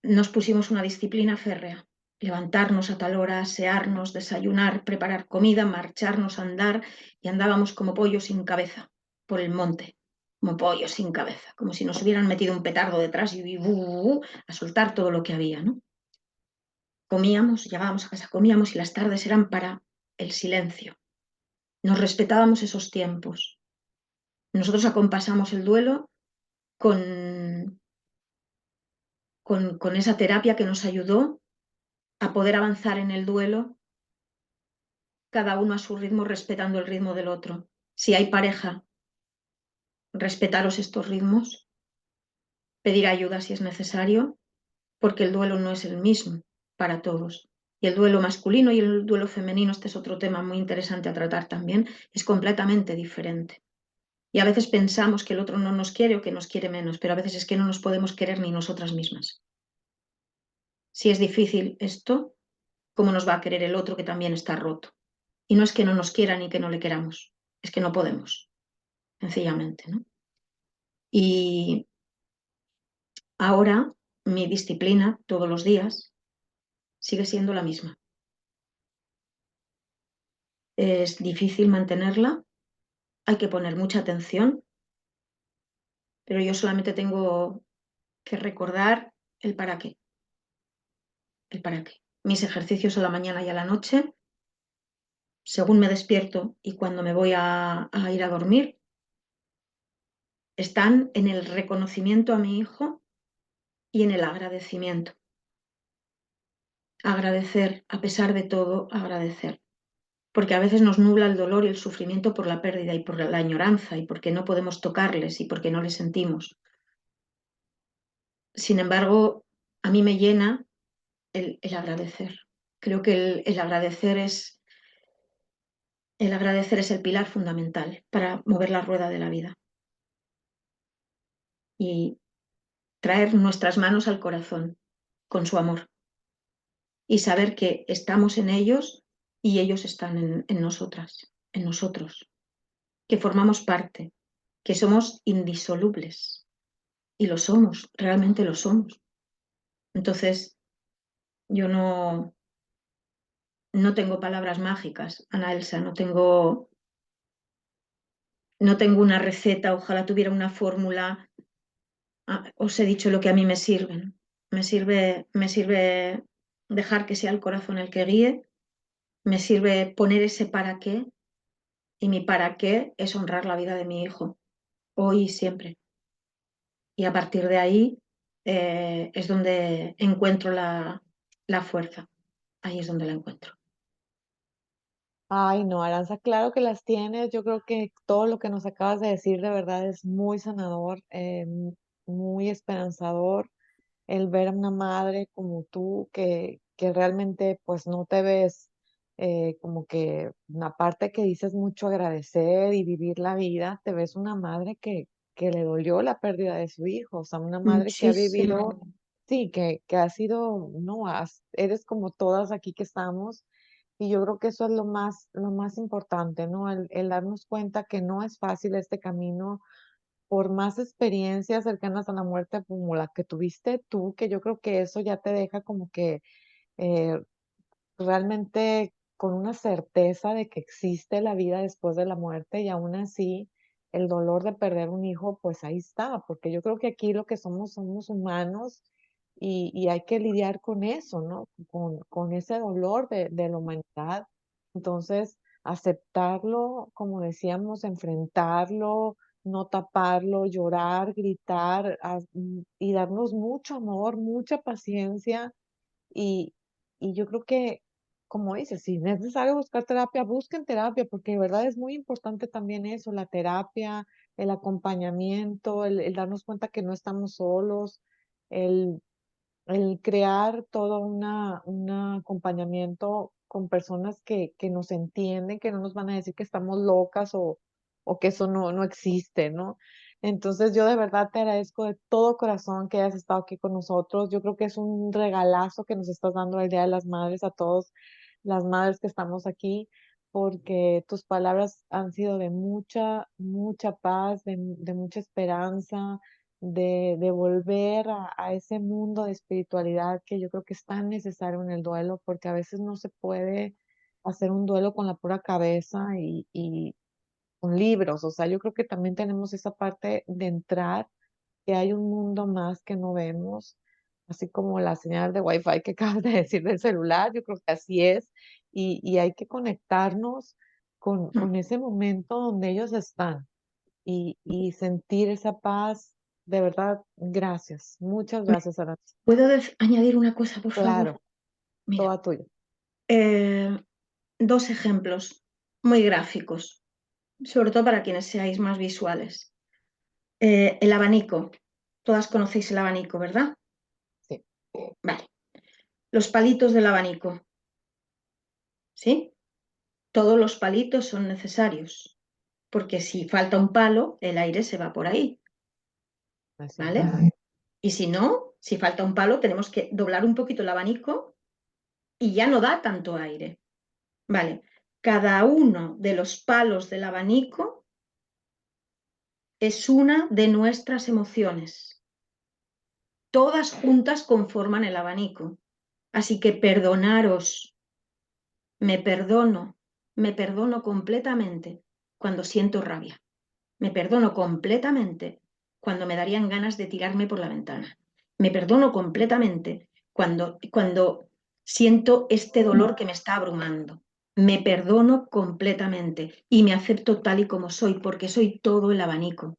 nos pusimos una disciplina férrea. Levantarnos a tal hora, asearnos, desayunar, preparar comida, marcharnos a andar y andábamos como pollos sin cabeza por el monte, como pollos sin cabeza, como si nos hubieran metido un petardo detrás y a soltar todo lo que había, ¿no? Comíamos, llegábamos a casa, comíamos y las tardes eran para el silencio. Nos respetábamos esos tiempos. Nosotros acompasamos el duelo con esa terapia que nos ayudó a poder avanzar en el duelo, cada uno a su ritmo, respetando el ritmo del otro. Si hay pareja, respetaros estos ritmos, pedir ayuda si es necesario, porque el duelo no es el mismo para todos. Y el duelo masculino y el duelo femenino, este es otro tema muy interesante a tratar también, es completamente diferente. Y a veces pensamos que el otro no nos quiere o que nos quiere menos, pero a veces es que no nos podemos querer ni nosotras mismas. Si es difícil esto, ¿cómo nos va a querer el otro que también está roto? Y no es que no nos quiera ni que no le queramos, es que no podemos, sencillamente, ¿no? Y ahora mi disciplina todos los días sigue siendo la misma. Es difícil mantenerla, hay que poner mucha atención, pero yo solamente tengo que recordar el para qué. El para qué. Mis ejercicios a la mañana y a la noche, según me despierto y cuando me voy a ir a dormir, están en el reconocimiento a mi hijo y en el agradecimiento. Agradecer, a pesar de todo, agradecer. Porque a veces nos nubla el dolor y el sufrimiento por la pérdida y por la añoranza y porque no podemos tocarles y porque no les sentimos. Sin embargo, a mí me llena el agradecer. Creo que el agradecer es el pilar fundamental para mover la rueda de la vida y traer nuestras manos al corazón con su amor y saber que estamos en ellos y ellos están en nosotras, en nosotros, que formamos parte, que somos indisolubles y lo somos, realmente lo somos. Entonces, yo no tengo palabras mágicas, Ana Elsa, no tengo una receta, ojalá tuviera una fórmula. Os he dicho lo que a mí me sirven. Me sirve dejar que sea el corazón el que guíe, me sirve poner ese para qué, y mi para qué es honrar la vida de mi hijo, hoy y siempre. Y a partir de ahí es donde encuentro la fuerza, ahí es donde la encuentro. Ay, no, Aranza, claro que las tienes. Yo creo que todo lo que nos acabas de decir de verdad es muy sanador, muy esperanzador. El ver a una madre como tú que realmente pues no te ves como que una parte que dices mucho agradecer y vivir la vida, te ves una madre que le dolió la pérdida de su hijo, o sea, una madre que ha Muchísimo. vivido, sí, que ha sido, no, eres como todas aquí que estamos. Y yo creo que eso es lo más importante, ¿no? El darnos cuenta que no es fácil este camino, por más experiencias cercanas a la muerte como la que tuviste tú, que yo creo que eso ya te deja como que eh, realmente con una certeza de que existe la vida después de la muerte y aún así el dolor de perder un hijo, pues ahí está, porque yo creo que aquí lo que somos humanos y hay que lidiar con eso, ¿no? Con ese dolor de la humanidad. Entonces, aceptarlo, como decíamos, enfrentarlo, no taparlo, llorar, gritar y darnos mucho amor, mucha paciencia y, y yo creo que, como dices, si es necesario buscar terapia, busquen terapia, porque de verdad es muy importante también eso, la terapia, el acompañamiento, el darnos cuenta que no estamos solos, el el crear todo un acompañamiento con personas que nos entienden, que no nos van a decir que estamos locas o que eso no existe, ¿no? Entonces yo de verdad te agradezco de todo corazón que hayas estado aquí con nosotros. Yo creo que es un regalazo que nos estás dando el Día de las Madres a todos las madres que estamos aquí, porque tus palabras han sido de mucha paz, de mucha esperanza, de volver a ese mundo de espiritualidad que yo creo que es tan necesario en el duelo, porque a veces no se puede hacer un duelo con la pura cabeza y con libros. O sea, yo creo que también tenemos esa parte de entrar, que hay un mundo más que no vemos, así como la señal de Wi-Fi que acabas de decir del celular, yo creo que así es, y hay que conectarnos con ese momento donde ellos están y sentir esa paz. De verdad, gracias. Muchas gracias, Aranza. ¿Puedo añadir una cosa, por favor? Claro, Mira, toda tuya. eh, dos ejemplos muy gráficos, sobre todo para quienes seáis más visuales. El abanico. Todas conocéis el abanico, ¿verdad? Sí, Vale. Los palitos del abanico, ¿sí? Todos los palitos son necesarios, porque si falta un palo, el aire se va por ahí, así ¿vale? es. Y si no, si falta un palo, tenemos que doblar un poquito el abanico y ya no da tanto aire. Vale, cada uno de los palos del abanico es una de nuestras emociones. Todas juntas conforman el abanico. Así que perdonaros, me perdono, me perdono completamente cuando siento rabia. Me perdono completamente cuando me darían ganas de tirarme por la ventana. Me perdono completamente cuando siento este dolor que me está abrumando. Me perdono completamente y me acepto tal y como soy, porque soy todo el abanico.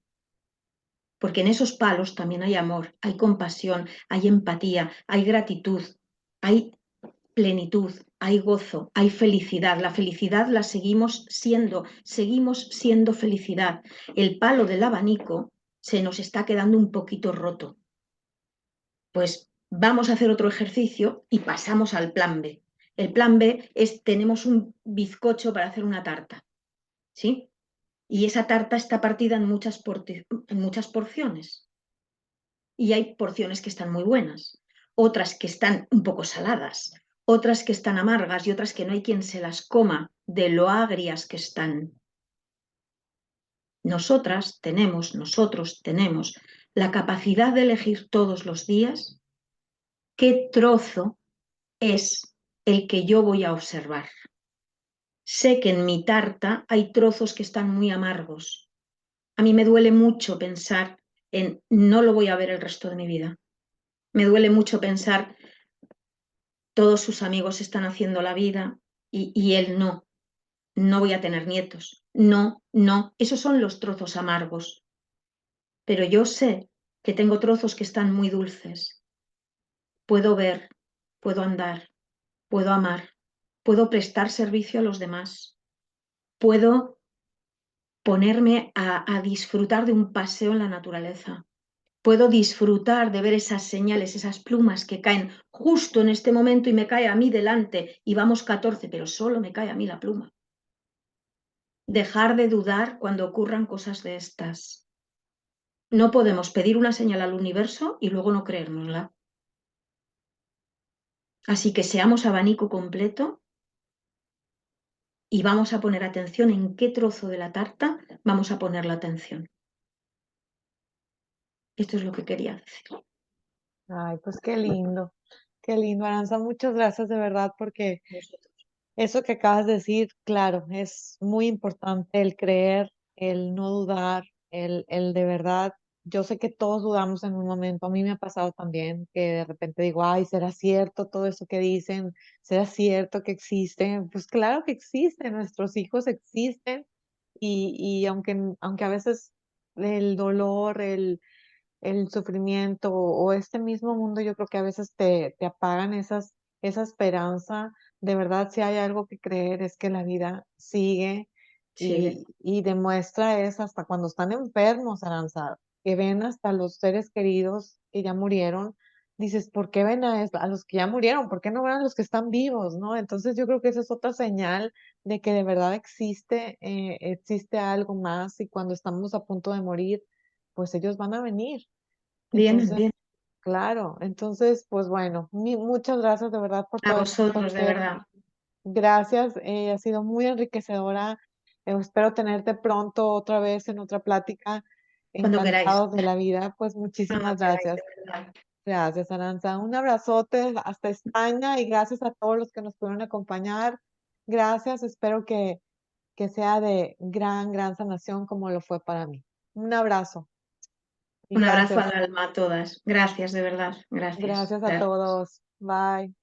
Porque en esos palos también hay amor, hay compasión, hay empatía, hay gratitud, hay plenitud, hay gozo, hay felicidad. La felicidad la seguimos siendo felicidad. El palo del abanico se nos está quedando un poquito roto. Pues vamos a hacer otro ejercicio y pasamos al plan B. El plan B es, tenemos un bizcocho para hacer una tarta, ¿sí? Y esa tarta está partida en muchas porciones. Y hay porciones que están muy buenas, otras que están un poco saladas, otras que están amargas y otras que no hay quien se las coma de lo agrias que están. Nosotros tenemos la capacidad de elegir todos los días qué trozo es el que yo voy a observar. Sé que en mi tarta hay trozos que están muy amargos. A mí me duele mucho pensar en no lo voy a ver el resto de mi vida. Me duele mucho pensar todos sus amigos están haciendo la vida y él no. No voy a tener nietos. No, no. Esos son los trozos amargos. Pero yo sé que tengo trozos que están muy dulces. Puedo ver, puedo andar, puedo amar, puedo prestar servicio a los demás, puedo ponerme a disfrutar de un paseo en la naturaleza. Puedo disfrutar de ver esas señales, esas plumas que caen justo en este momento y me cae a mí delante y vamos 14, pero solo me cae a mí la pluma. Dejar de dudar cuando ocurran cosas de estas. No podemos pedir una señal al universo y luego no creérnosla. Así que seamos abanico completo y vamos a poner atención en qué trozo de la tarta vamos a poner la atención. Esto es lo que quería decir. Ay, pues qué lindo, Aranza, muchas gracias de verdad, porque eso que acabas de decir, claro, es muy importante el creer, el no dudar, el de verdad. Yo sé que todos dudamos en un momento. A mí me ha pasado también que de repente digo, ay, ¿será cierto todo eso que dicen? ¿Será cierto que existen? Pues claro que existen, nuestros hijos existen y aunque a veces el dolor, el sufrimiento o este mismo mundo, yo creo que a veces te apagan esa esperanza. De verdad, si hay algo que creer es que la vida sigue Sigue. y demuestra es hasta cuando están enfermos, Aranza, que ven hasta los seres queridos que ya murieron. Dices, ¿por qué ven a los que ya murieron? ¿Por qué no ven a los que están vivos? ¿No? Entonces yo creo que esa es otra señal de que de verdad existe algo más y cuando estamos a punto de morir, pues ellos van a venir. Bien, Entonces, bien. claro, entonces, pues bueno, muchas gracias de verdad por A todo esto. vosotros, de verdad. Gracias, ha sido muy enriquecedora. Espero tenerte pronto otra vez en otra plática. Cuando queráis. Encantados de la vida, pues Cuando muchísimas queráis, de gracias. verdad. Gracias, Aranza. Un abrazote hasta España y gracias a todos los que nos pudieron acompañar. Gracias, espero que sea de gran sanación como lo fue para mí. Un abrazo y Un abrazo gracias. al alma a todas. Gracias, de verdad. Gracias. Gracias a Gracias. todos. Bye.